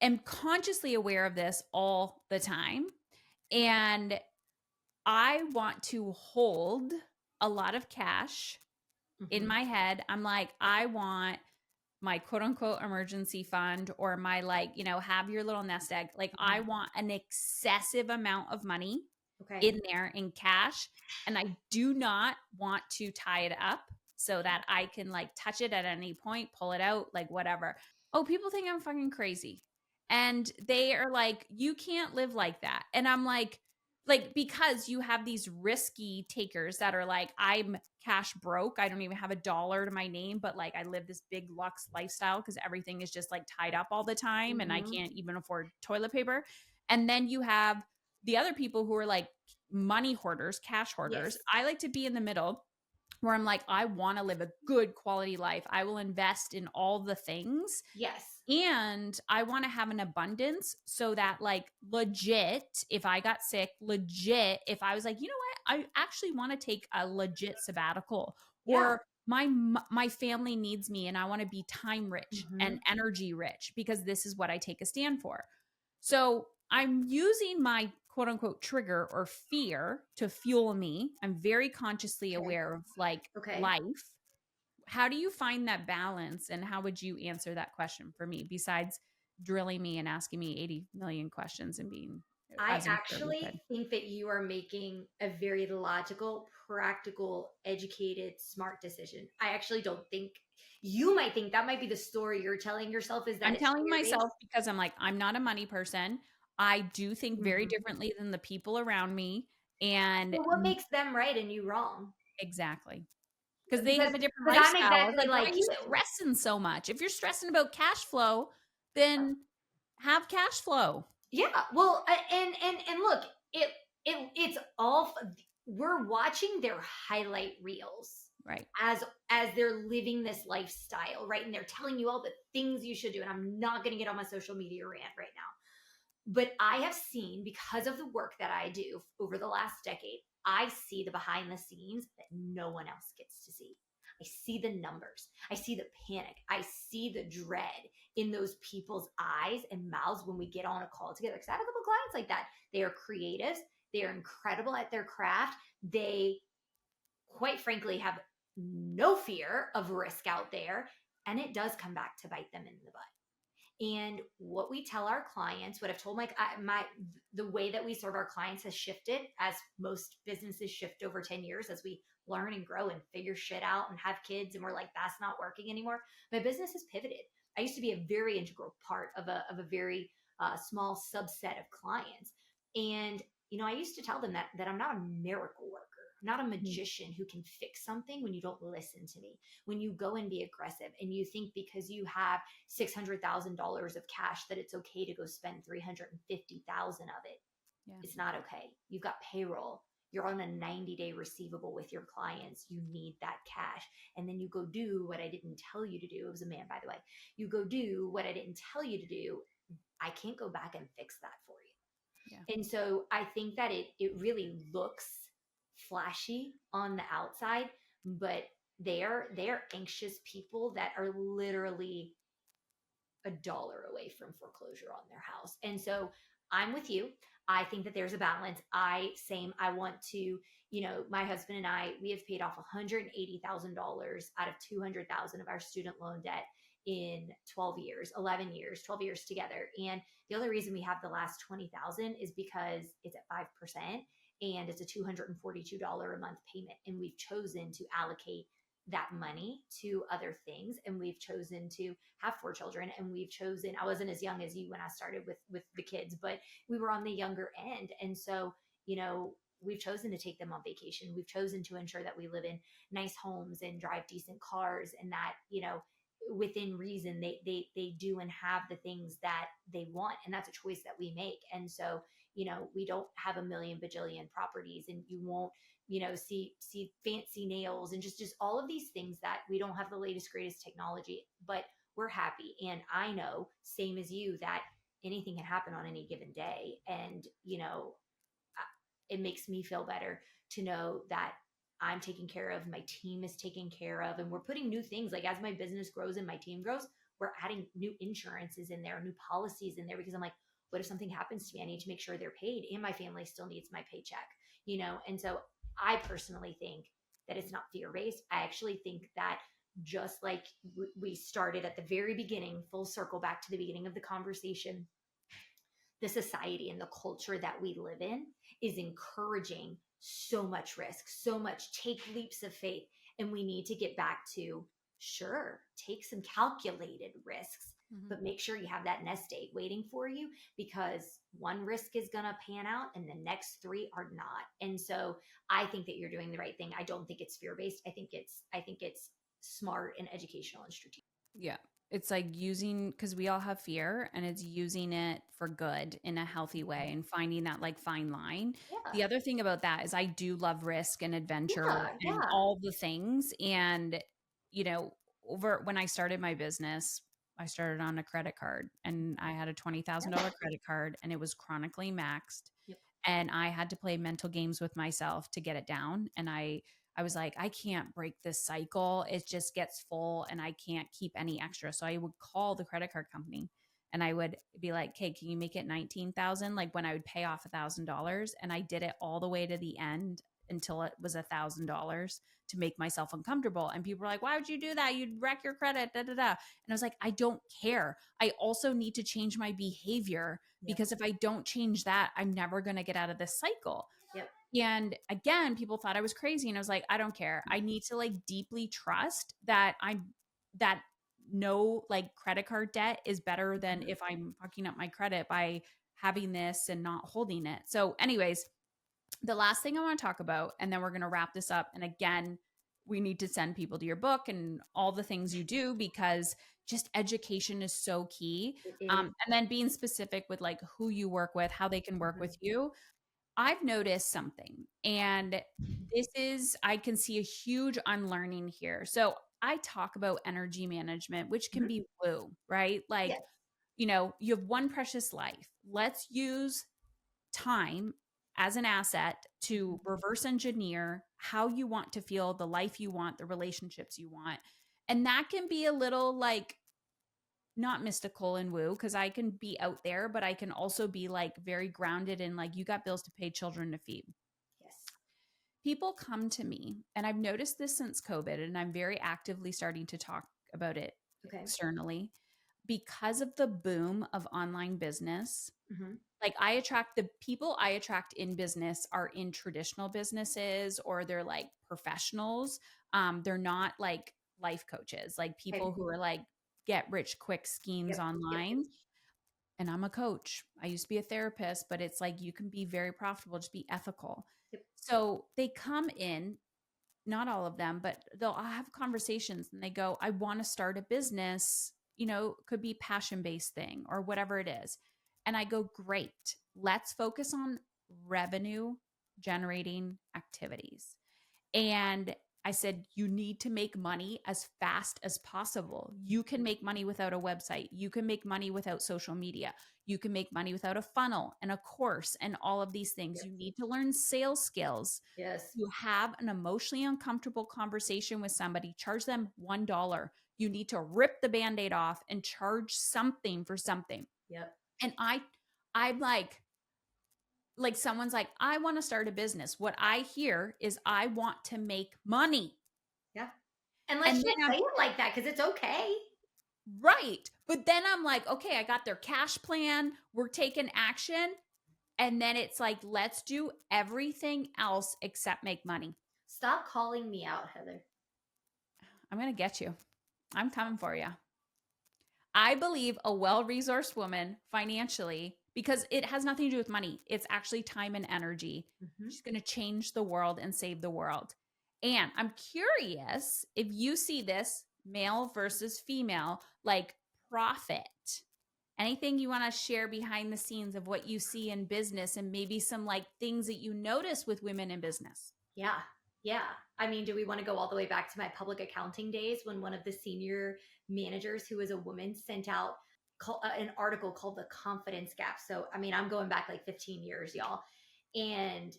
Speaker 1: am consciously aware of this all the time. And I want to hold a lot of cash in
Speaker 2: Mhm.
Speaker 1: my head. I'm like, I want my quote unquote emergency fund or my like, you know, have your little nest egg. Like, I
Speaker 2: Mhm.
Speaker 1: want an excessive amount of money
Speaker 2: Okay.
Speaker 1: in there in cash. And I do not want to tie it up so that I can like touch it at any point, pull it out, like whatever. Oh, people think I'm fucking crazy. And they are like, you can't live like that. And I'm like, because you have these risky takers that are like, I'm cash broke. I don't even have a dollar to my name, but like I live this big luxe lifestyle because everything is just like tied up all the time and I
Speaker 2: Mhm.
Speaker 1: can't even afford toilet paper. And then you have the other people who are like money hoarders, cash hoarders.
Speaker 2: Yes.
Speaker 1: I like to be in the middle where I'm like, I want to live a good quality life. I will invest in all the things,
Speaker 2: Yes.
Speaker 1: and I want to have an abundance so that, like, legit, if I got sick, legit, if I was like, you know what, I actually want to take a legit sabbatical,
Speaker 2: Yeah.
Speaker 1: or my family needs me and I want to be time rich
Speaker 2: Hmm.
Speaker 1: and energy rich because this is what I take a stand for. So I'm using my quote unquote trigger or fear to fuel me. I'm very consciously
Speaker 2: Okay.
Speaker 1: aware of like
Speaker 2: Okay.
Speaker 1: life. How do you find that balance, and how would you answer that question for me besides drilling me and asking me 80 million questions and being
Speaker 2: I
Speaker 1: as inquisitive as you
Speaker 2: actually
Speaker 1: could?
Speaker 2: think that you are making a very logical, practical, educated, smart decision. I actually don't think you might think that might be the story you're telling yourself is that
Speaker 1: I'm
Speaker 2: it's
Speaker 1: telling
Speaker 2: fear based.
Speaker 1: myself because I'm like, I'm not a money person. I do think very
Speaker 2: Hmm.
Speaker 1: differently than the people around me. And
Speaker 2: So what makes them right and you wrong?
Speaker 1: exactly. Because they
Speaker 2: Because
Speaker 1: have a different
Speaker 2: because I'm
Speaker 1: lifestyle. I was
Speaker 2: exactly
Speaker 1: like, why are
Speaker 2: like
Speaker 1: you
Speaker 2: you.
Speaker 1: stressing so much? If you're stressing about cash flow, then have cash flow.
Speaker 2: Yeah. Well, and look, it's all we're watching their highlight reels
Speaker 1: Right.
Speaker 2: as they're living this lifestyle, right? And they're telling you all the things you should do. And I'm not going to get on my social media rant right now. But I have seen, because of the work that I do over the last decade, I see the behind the scenes that no one else gets to see. I see the numbers. I see the panic. I see the dread in those people's eyes and mouths when we get on a call together. Because I have a couple clients like that. They are creatives. They are incredible at their craft. They, quite frankly, have no fear of risk out there. And it does come back to bite them in the butt. And what we tell our clients, what I've told my the way that we serve our clients has shifted, as most businesses shift over 10 years as we learn and grow and figure shit out and have kids and we're like, that's not working anymore. My business has pivoted. I used to be a very integral part of a very small subset of clients. And I used to tell them that I'm not a miracle worker. I'm not a
Speaker 1: Mhm.
Speaker 2: magician who can fix something when you don't listen to me. When you go and be aggressive and you think because you have $600,000 of cash that it's okay to go spend 350,000 of it.
Speaker 1: Yeah.
Speaker 2: It's not okay. You've got payroll. You're on a 90-day receivable with your clients. You need that cash. And then you go do what I didn't tell you to do. It was a man, by the way. You go do what I didn't tell you to do. I can't go back and fix that for
Speaker 1: Yeah.
Speaker 2: you. And so I think that it really looks flashy on the outside, but they're anxious people that are literally $1 away from foreclosure on their house. And so I'm with you. I think that there's a balance. I want to, my husband and I, we have paid off $180,000 out of 200,000 of our student loan debt in 12 years, 11 years, 12 years together. And the only reason we have the last 20,000 is because it's at 5% and it's a $242 a month payment. And we've chosen to allocate that money to other things, and we've chosen to have 4 children, and we've chosen, I wasn't as young as you when I started with the kids, but we were on the younger end. And so we've chosen to take them on vacation. We've chosen to ensure that we live in nice homes and drive decent cars, and that within reason they do and have the things that they want, and that's a choice that we make. And so we don't have a million bajillion properties, and you won't see fancy nails and just all of these things, that we don't have the latest greatest technology, but we're happy. And I know, same as you, that anything can happen on any given day. And it makes me feel better to know that I'm taken care of, my team is taken care of, and we're putting new things, like as my business grows and my team grows, we're adding new insurances in there, new policies in there, because I'm like, what if something happens to me? I need to make sure they're paid, and my family still needs my paycheck. And so I personally think that it's not fear based. I actually think that, just like we started at the very beginning, full circle back to the beginning of the conversation, the society and the culture that we live in is encouraging so much risk, so much take leaps of faith. And we need to get back to, sure, take some calculated risks,
Speaker 1: Mhm.
Speaker 2: but make sure you have that nest egg waiting for you, because one risk is going to pan out and the next three are not. And so I think that you're doing the right thing. I don't think it's fear based. I think it's smart and educational and strategic.
Speaker 1: Yeah. It's like using, because we all have fear, and it's using it for good in a healthy way and finding that like fine line.
Speaker 2: Yeah.
Speaker 1: The other thing about that is I do love risk and adventure
Speaker 2: Yeah.
Speaker 1: and
Speaker 2: Yeah.
Speaker 1: all the things. And, you know, over when I started my business, I started on a credit card and I had a $20,000
Speaker 2: Yep.
Speaker 1: credit card and it was chronically maxed.
Speaker 2: Yep.
Speaker 1: And I had to play mental games with myself to get it down. And I was like, I can't break this cycle. It just gets full and I can't keep any extra. So I would call the credit card company and I would be like, "Okay, can you make it 19,000?" Like when I would pay off $1,000, and I did it all the way to the end until it was $1,000 to make myself uncomfortable. And people were like, "Why would you do that? You'd wreck your credit." Da da da. And I was like, I don't care. I also need to change my behavior,
Speaker 2: Yep.
Speaker 1: because if I don't change that, I'm never going to get out of this cycle.
Speaker 2: Yep.
Speaker 1: And again, people thought I was crazy. And I was like, I don't care. I need to like deeply trust that no like credit card debt is better than
Speaker 2: Mhm.
Speaker 1: if I'm fucking up my credit by having this and not holding it. So, anyways, the last thing I want to talk about, and then we're going to wrap this up. And again, we need to send people to your book and all the things you do, because just education is so key.
Speaker 2: It is.
Speaker 1: And then being specific with like who you work with, how they can work
Speaker 2: Mhm.
Speaker 1: with you. I've noticed something, and this is, I can see a huge unlearning here. So I talk about energy management, which can
Speaker 2: Mhm.
Speaker 1: be woo, right? Like,
Speaker 2: Yes.
Speaker 1: you have one precious life. Let's use time as an asset
Speaker 2: Mhm.
Speaker 1: to reverse engineer how you want to feel, the life you want, the relationships you want. And that can be a little like not mystical and woo, because I can be out there, but I can also be like very grounded in like, you got bills to pay, children to feed.
Speaker 2: Yes.
Speaker 1: People come to me, and I've noticed this since COVID, and I'm very actively starting to talk about it
Speaker 2: Okay.
Speaker 1: externally because of the boom of online business.
Speaker 2: Mhm.
Speaker 1: Like I attract the people I attract in business are in traditional businesses, or they're like professionals. They're not like life coaches, like people
Speaker 2: Okay.
Speaker 1: who are like get rich quick schemes
Speaker 2: Yep. Yep. Yep.
Speaker 1: online. And I'm a coach. I used to be a therapist, but it's like you can be very profitable, just be ethical.
Speaker 2: Yep.
Speaker 1: So they come in, not all of them, but they'll have conversations and they go, I want to start a business, could be passion based thing or whatever it is. And I go, great. Let's focus on revenue generating activities. And I said, you need to make money as fast as possible. You can make money without a website. You can make money without social media. You can make money without a funnel and a course and all of these things.
Speaker 2: Yep.
Speaker 1: You need to learn sales skills.
Speaker 2: Yes.
Speaker 1: You have an emotionally uncomfortable conversation with somebody, charge them $1. You need to rip the band-aid off and charge something for something.
Speaker 2: Yep.
Speaker 1: And I'm like someone's like, I want to start a business. What I hear is I want to make money.
Speaker 2: Yeah. And let's
Speaker 1: And
Speaker 2: just
Speaker 1: then
Speaker 2: say it like that because it's okay.
Speaker 1: right. But then I'm like, okay, I got their cash plan. We're taking action. And then it's like, let's do everything else except make money.
Speaker 2: Stop calling me out, Heather.
Speaker 1: I'm going to get you. I'm coming for you. I believe a well resourced woman financially, because it has nothing to do with money, it's actually time and energy.
Speaker 2: Mhm.
Speaker 1: She's going to change the world and save the world. And I'm curious if you see this male versus female, like profit. Anything you want to share behind the scenes of what you see in business and maybe some like things that you notice with women in business?
Speaker 2: Yeah. Yeah. I mean, do we want to go all the way back to my public accounting days when one of the senior managers, who was a woman, sent out an article called The Confidence Gap? So, I mean, I'm going back like 15 years, y'all. And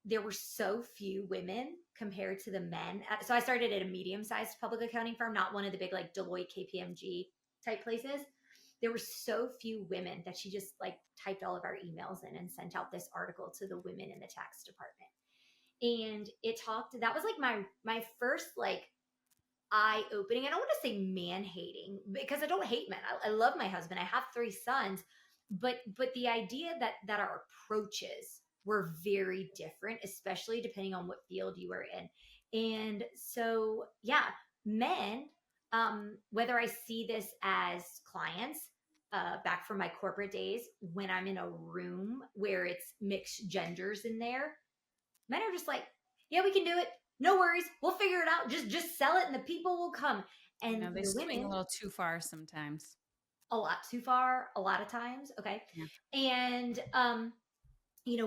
Speaker 2: there were so few women compared to the men. So I started at a medium-sized public accounting firm, not one of the big like Deloitte, KPMG type places. There were so few women that she just like typed all of our emails in and sent out this article to the women in the tax department. And it talked, that was like my first like eye opening. I don't want to say man hating because I don't hate men. I love my husband. I have 3 sons, but the idea that our approaches were very different, especially depending on what field you were in. And so, yeah, men, whether I see this as clients, back from my corporate days, when I'm in a room where it's mixed genders in there, men are just like, yeah, we can do it. No worries. We'll figure it out. Just sell it and the people will come.
Speaker 1: I
Speaker 2: And
Speaker 1: know they
Speaker 2: the
Speaker 1: swing a
Speaker 2: women,
Speaker 1: little too far sometimes.
Speaker 2: a lot too far, a lot of times. Okay.
Speaker 1: Yeah.
Speaker 2: And,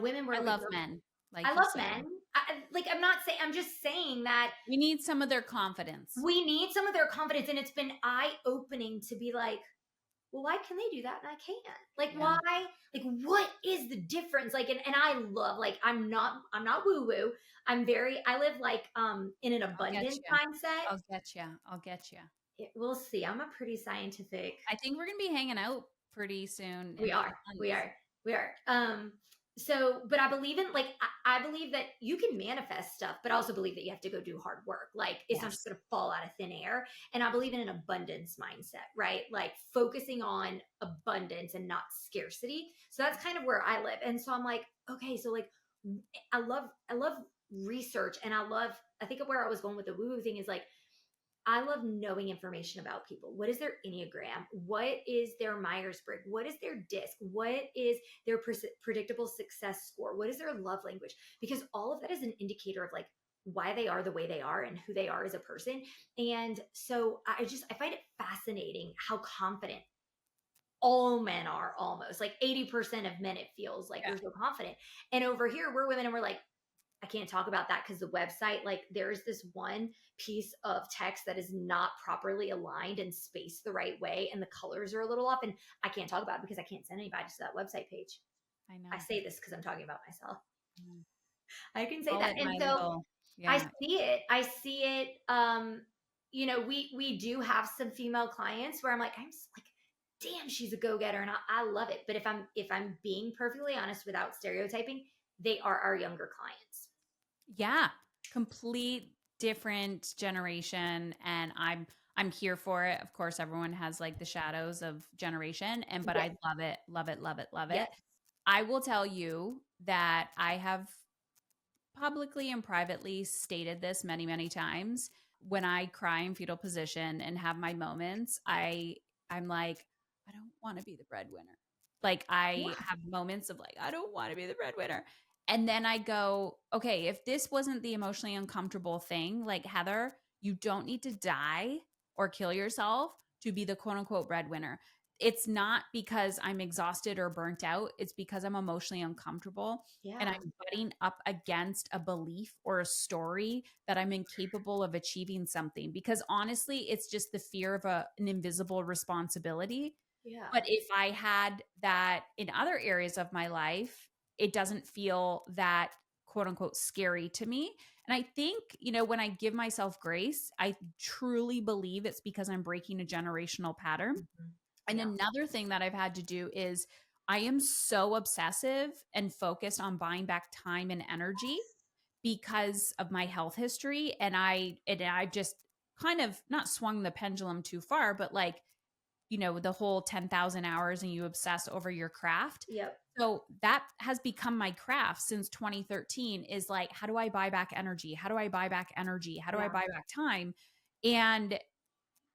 Speaker 2: women
Speaker 1: I
Speaker 2: were like,
Speaker 1: love men,
Speaker 2: I
Speaker 1: like you
Speaker 2: love
Speaker 1: said.
Speaker 2: men. I'm not saying, I'm just saying that
Speaker 1: We need some of their confidence.
Speaker 2: we need some of their confidence. And it's been eye opening to be like, well, why can they do that and I can't? Like,
Speaker 1: Yeah.
Speaker 2: why? Like, what is the difference? Like, and I love, like, I'm not woo woo. I live like, in an
Speaker 1: I'll get
Speaker 2: abundance
Speaker 1: you.
Speaker 2: mindset.
Speaker 1: I'll get you. I'll get you.
Speaker 2: We'll see. I'm a pretty scientific.
Speaker 1: I think we're gonna be hanging out pretty soon
Speaker 2: We
Speaker 1: in a few
Speaker 2: are. We
Speaker 1: months.
Speaker 2: are. We are. But I believe in, like, I believe that you can manifest stuff, but I also believe that you have to go do hard work. Like, it's not just
Speaker 1: Yes.
Speaker 2: gonna fall out of thin air. And I believe in an abundance mindset, right? Like focusing on abundance and not scarcity. So that's kind of where I live. And so I'm like, okay, so like I love research, and I think where I was going with the woo-woo thing is like, I love knowing information about people. What is their Enneagram? What is their Myers Briggs? What is their DISC? What is their predictable success score? What is their love language? Because all of that is an indicator of like why they are the way they are and who they are as a person. And so I find it fascinating how confident all men are, almost like 80% of men, it feels like
Speaker 1: Yeah.
Speaker 2: they're so confident. And over here, we're women and we're like, I can't talk about that because the website, like, there's this one piece of text that is not properly aligned and spaced the right way, and the colors are a little off. And I can't talk about it because I can't send anybody to that website page.
Speaker 1: I
Speaker 2: I
Speaker 1: know.
Speaker 2: say this because I'm talking about myself.
Speaker 1: Mm.
Speaker 2: I can say
Speaker 1: Call
Speaker 2: that.
Speaker 1: it
Speaker 2: And
Speaker 1: my
Speaker 2: so
Speaker 1: little,
Speaker 2: I
Speaker 1: yeah.
Speaker 2: see it. I see it. We do have some female clients where I'm like, damn, she's a go-getter, and I love it. But if I'm being perfectly honest without stereotyping, they are our younger clients.
Speaker 1: Yeah. Complete different generation. And I'm here for it. Of course, everyone has like the shadows of generation. But
Speaker 2: Yes.
Speaker 1: I love it, love it, love it, love
Speaker 2: Yes.
Speaker 1: it. I will tell you that I have publicly and privately stated this many, many times. When I cry in fetal position and have my moments, I'm like, I don't want to be the breadwinner. Like I
Speaker 2: Yeah.
Speaker 1: have moments of like, I don't want to be the breadwinner. And then I go, okay, if this wasn't the emotionally uncomfortable thing, like Heather, you don't need to die or kill yourself to be the quote unquote breadwinner. It's not because I'm exhausted or burnt out. It's because I'm emotionally uncomfortable and
Speaker 2: Yeah.
Speaker 1: I'm butting up against a belief or a story that I'm incapable of achieving something. Because honestly, it's just the fear of an invisible responsibility.
Speaker 2: Yeah.
Speaker 1: But if I had that in other areas of my life, it doesn't feel that quote unquote scary to me. And I think, when I give myself grace, I truly believe it's because I'm breaking a generational pattern.
Speaker 2: Mhm.
Speaker 1: And
Speaker 2: Yeah.
Speaker 1: another thing that I've had to do is I am so obsessive and focused on buying back time and energy because of my health history. And I've just kind of not swung the pendulum too far, but like, the whole 10,000 hours and you obsess over your craft.
Speaker 2: Yep.
Speaker 1: So that has become my craft since 2013 is like, how do I buy back energy? How do I buy back energy? How do I
Speaker 2: Yeah.
Speaker 1: buy back time? And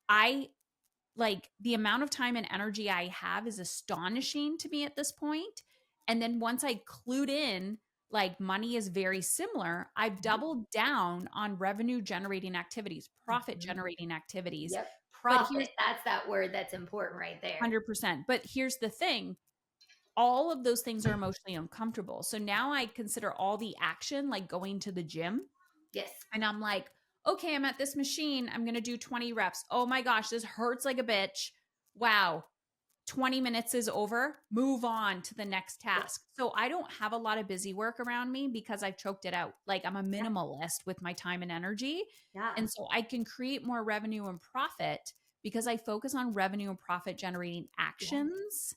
Speaker 1: I like the amount of time and energy I have is astonishing to me at this point. And then once I clued in, like money is very similar, I've
Speaker 2: Mhm.
Speaker 1: doubled down on revenue generating activities, profit
Speaker 2: Mhm.
Speaker 1: generating activities.
Speaker 2: Yep.
Speaker 1: But here's
Speaker 2: Profit. That's that word that's important right there.
Speaker 1: 100%. But here's the thing, all of those things are emotionally uncomfortable. So now I consider all the action like going to the gym.
Speaker 2: Yes.
Speaker 1: And I'm like, okay, I'm at this machine. I'm going to do 20 reps. Oh my gosh, this hurts like a bitch. Wow. 20 minutes is over. Move on to the next
Speaker 2: Yes.
Speaker 1: task. So I don't have a lot of busy work around me because I've choked it out. Like I'm a
Speaker 2: Yeah.
Speaker 1: minimalist with my time and energy.
Speaker 2: Yeah.
Speaker 1: And so I can create more revenue and profit because I focus on revenue and profit generating
Speaker 2: Yes.
Speaker 1: actions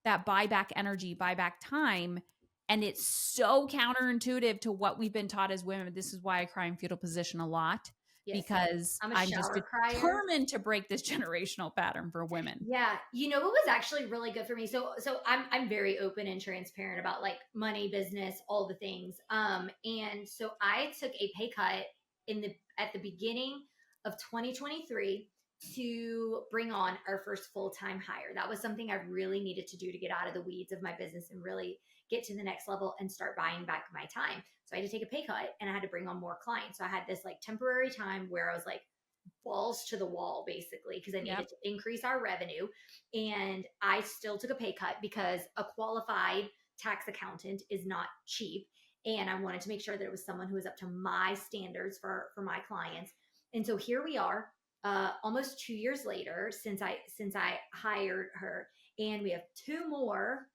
Speaker 1: that buy back energy, buy back time. And it's so counterintuitive to what we've been taught as women. This is why I cry in fetal position a lot
Speaker 2: Yes.
Speaker 1: because
Speaker 2: I'm a
Speaker 1: I'm just
Speaker 2: shower crier.
Speaker 1: determined to break this generational pattern for women.
Speaker 2: Yeah, you know what was actually really good for me. So I'm very open and transparent about like money, business, all the things. And so I took a pay cut at the beginning of 2023 to bring on our first full-time hire. That was something I really needed to do to get out of the weeds of my business and really get to the next level and start buying back my time. So I had to take a pay cut and I had to bring on more clients. So I had this like temporary time where I was like balls to the wall basically because I
Speaker 1: Yep.
Speaker 2: needed to increase our revenue. And I still took a pay cut because a qualified tax accountant is not cheap. And I wanted to make sure that it was someone who was up to my standards for my clients. And so here we are, almost 2 years later since I hired her, and we have two more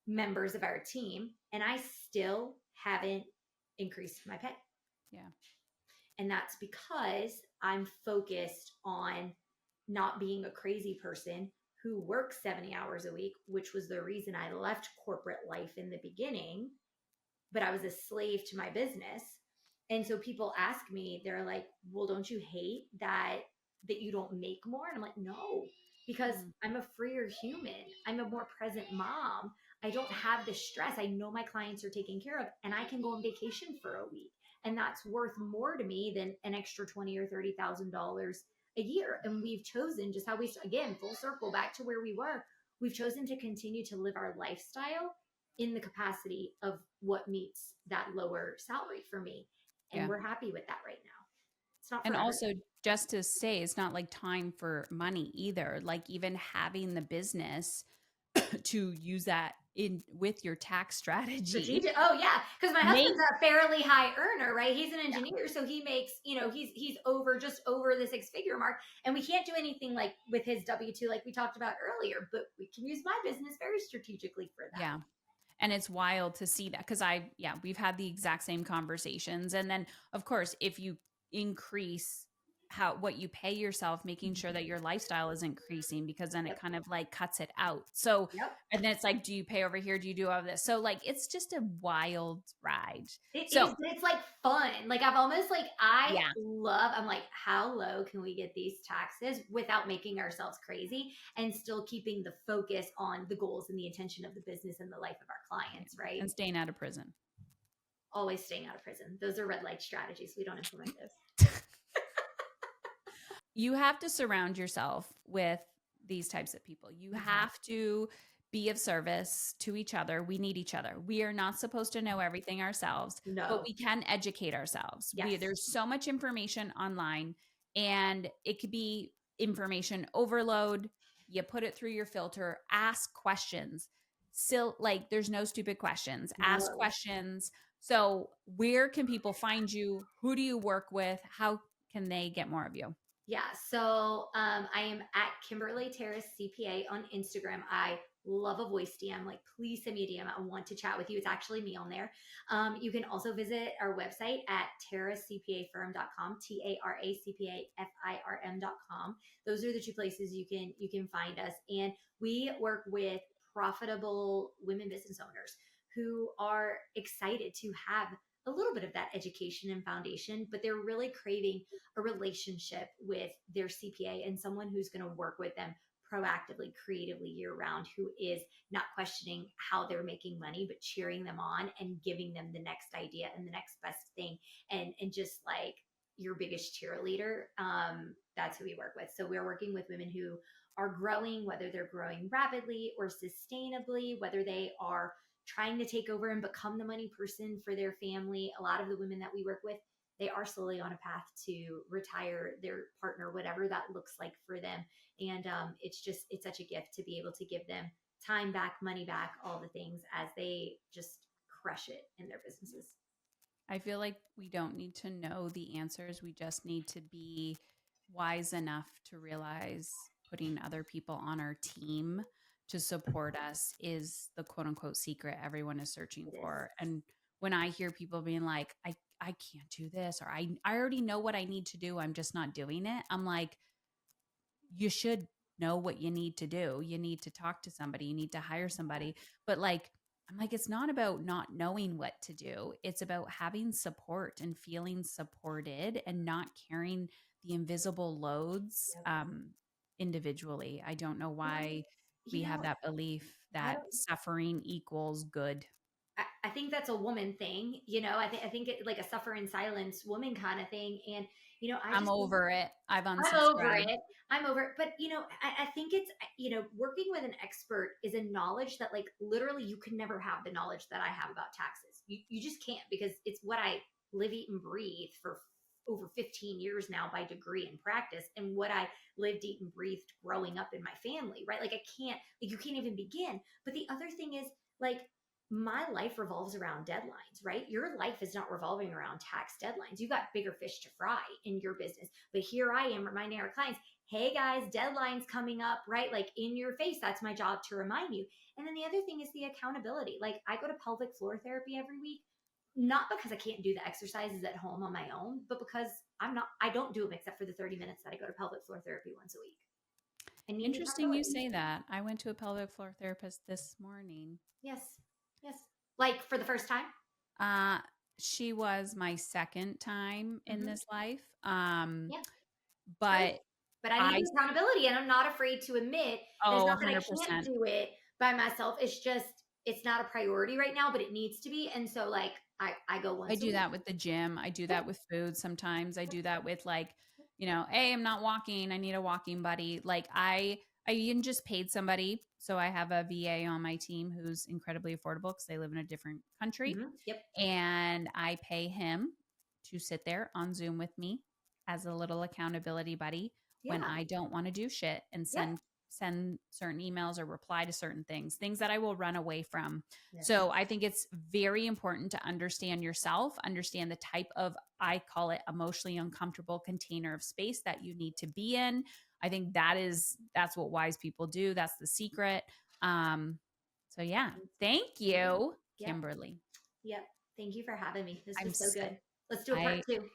Speaker 2: members of our team, and I still haven't increased my pay.
Speaker 1: Yeah.
Speaker 2: And that's because I'm focused on not being a crazy person who works 70 hours a week, which was the reason I left corporate life in the beginning, but I was a slave to my business. And so people ask me, they're like, "Well, don't you hate that you don't make more?" And I'm like, "No, because
Speaker 1: Mm.
Speaker 2: I'm a freer human. I'm a more present mom. I don't have the stress. I know my clients are taken care of, and I can go on vacation for a week, and that's worth more to me than an extra 20 or $30,000 a year." And we've chosen, just how we, again, full circle back to where we were, we've chosen to continue to live our lifestyle in the capacity of what meets that lower salary for me. And
Speaker 1: Yeah.
Speaker 2: we're happy with that right now. It's not
Speaker 1: And
Speaker 2: forever.
Speaker 1: also, just to say, it's not like time for money either. Like, even having the business to use that in with your tax strategy
Speaker 2: Strategic. Oh yeah, because my
Speaker 1: make
Speaker 2: husband's a fairly high earner, right? He's an engineer, so he makes, he's over, just over the six-figure mark, and we can't do anything like with his W-2 like we talked about earlier, but we can use my business very strategically for that.
Speaker 1: yeah. And it's wild to see that because we've had the exact same conversations. And then, of course, if you increase what you pay yourself, making sure that your lifestyle is increasing because then it
Speaker 2: Yep.
Speaker 1: kind of like cuts it out. So,
Speaker 2: Yep.
Speaker 1: and then it's like, do you pay over here? Do you do all of this? So, like, it's just a wild ride.
Speaker 2: It
Speaker 1: So,
Speaker 2: is. It's like fun. Like I've almost like I
Speaker 1: yeah,
Speaker 2: love. I'm like, how low can we get these taxes without making ourselves crazy and still keeping the focus on the goals and the intention of the business and the life of our
Speaker 1: yeah.
Speaker 2: clients, right?
Speaker 1: And staying out of prison.
Speaker 2: Always staying out of prison. Those are red light strategies. We don't implement those.
Speaker 1: You have to surround yourself with these types of people. You
Speaker 2: Mhm.
Speaker 1: have to be of service to each other. We need each other. We are not supposed to know everything ourselves, but
Speaker 2: No.
Speaker 1: we can educate ourselves.
Speaker 2: Yes.
Speaker 1: There's so much information online, and it could be information overload. You put it through your filter, ask questions. Still, like, there's no stupid questions. Ask
Speaker 2: No.
Speaker 1: questions. So, where can people find you? Who do you work with? How can they get more of you?
Speaker 2: Yeah. So I am at Kimberly Tara CPA on Instagram. I love a voice DM. Like, please send me a DM. I want to chat with you. It's actually me on there. You can also visit our website at taracpafirm.com, TARACPAFIRM.com. Those are the two places you can find us. And we work with profitable women business owners who are excited to have a little bit of that education and foundation, but they're really craving a relationship with their CPA and someone who's going to work with them proactively, creatively year round, who is not questioning how they're making money, but cheering them on and giving them the next idea and the next best thing. And just like your biggest cheerleader, that's who we work with. So we're working with women who are growing, whether they're growing rapidly or sustainably, whether they are trying to take over and become the money person for their family. A lot of the women that we work with, they are slowly on a path to retire their partner, whatever that looks like for them. And it's such a gift to be able to give them time back, money back, all the things as they just crush it in their businesses.
Speaker 1: I feel like we don't need to know the answers. We just need to be wise enough to realize putting other people on our team to support us is the quote unquote secret everyone is searching
Speaker 2: It is.
Speaker 1: for. And when I hear people being like, I can't do this, or I already know what I need to do, I'm just not doing it. I'm like, you should know what you need to do. You need to talk to somebody, you need to hire somebody. But like, I'm like, it's not about not knowing what to do. It's about having support and feeling supported and not carrying the invisible loads
Speaker 2: Yep.
Speaker 1: individually. I don't know
Speaker 2: Well,
Speaker 1: why we
Speaker 2: you
Speaker 1: have
Speaker 2: know,
Speaker 1: that belief
Speaker 2: I
Speaker 1: that
Speaker 2: don't
Speaker 1: suffering equals good.
Speaker 2: I think that's a woman thing, I think it like a suffer in silence woman kind of thing. And I
Speaker 1: I'm
Speaker 2: just
Speaker 1: over it. I've
Speaker 2: I'm over
Speaker 1: unsubscribed.
Speaker 2: it. I'm over it. But I think it's working with an expert is a knowledge that like literally you could never have the knowledge that I have about taxes. You just can't because it's what I live, eat, and breathe for over 15 years now by degree and practice, and what I lived, eat, and breathed growing up in my family, right? Like I can't, like you can't even begin. But the other thing is like my life revolves around deadlines, right? Your life is not revolving around tax deadlines. You got bigger fish to fry in your business. But here I am reminding our clients, hey guys, deadlines coming up, right? Like in your face. That's my job to remind you. And then the other thing is the accountability. Like I go to pelvic floor therapy every week, not because I can't do the exercises at home on my own, but because I don't do them except for the 30 minutes that I go to pelvic floor therapy once a week. I need
Speaker 1: Interesting you
Speaker 2: accountability.
Speaker 1: say that. I went to a pelvic floor therapist this morning.
Speaker 2: Yes. Yes. Like for the first time.
Speaker 1: Uh, she was my second time in
Speaker 2: Mm-hmm.
Speaker 1: this life.
Speaker 2: Yeah. It's great.
Speaker 1: But
Speaker 2: But I need
Speaker 1: I,
Speaker 2: the accountability, and I'm not afraid to admit, and it's
Speaker 1: oh,
Speaker 2: not that I can't
Speaker 1: 100%.
Speaker 2: do it by myself. It's just it's not a priority right now, but it needs to be. And so like I go
Speaker 1: I
Speaker 2: once a
Speaker 1: do
Speaker 2: week.
Speaker 1: that with the gym. I do
Speaker 2: Yep.
Speaker 1: that with food sometimes. I
Speaker 2: Yep.
Speaker 1: do that with like, hey, I'm not walking. I need a walking buddy. Like I even just paid somebody. So I have a VA on my team who's incredibly affordable because they live in a different country.
Speaker 2: Mm-hmm. Yep.
Speaker 1: And I pay him to sit there on Zoom with me as a little accountability buddy when
Speaker 2: Yeah.
Speaker 1: I don't want to do shit and
Speaker 2: Yep.
Speaker 1: send certain emails or reply to certain things that I will run away from.
Speaker 2: Yes.
Speaker 1: So I think it's very important to understand yourself, understand the type of, I call it emotionally uncomfortable container of space that you need to be in. I think that's what wise people do. That's the secret. Um, so yeah, thank
Speaker 2: Absolutely.
Speaker 1: you,
Speaker 2: Yep.
Speaker 1: Kimberly.
Speaker 2: Yep. Thank you for having me. This
Speaker 1: I'm
Speaker 2: was so
Speaker 1: so
Speaker 2: good. Let's do a part
Speaker 1: I
Speaker 2: two.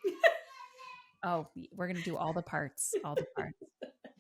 Speaker 1: oh, we're gonna do all the parts, all the parts.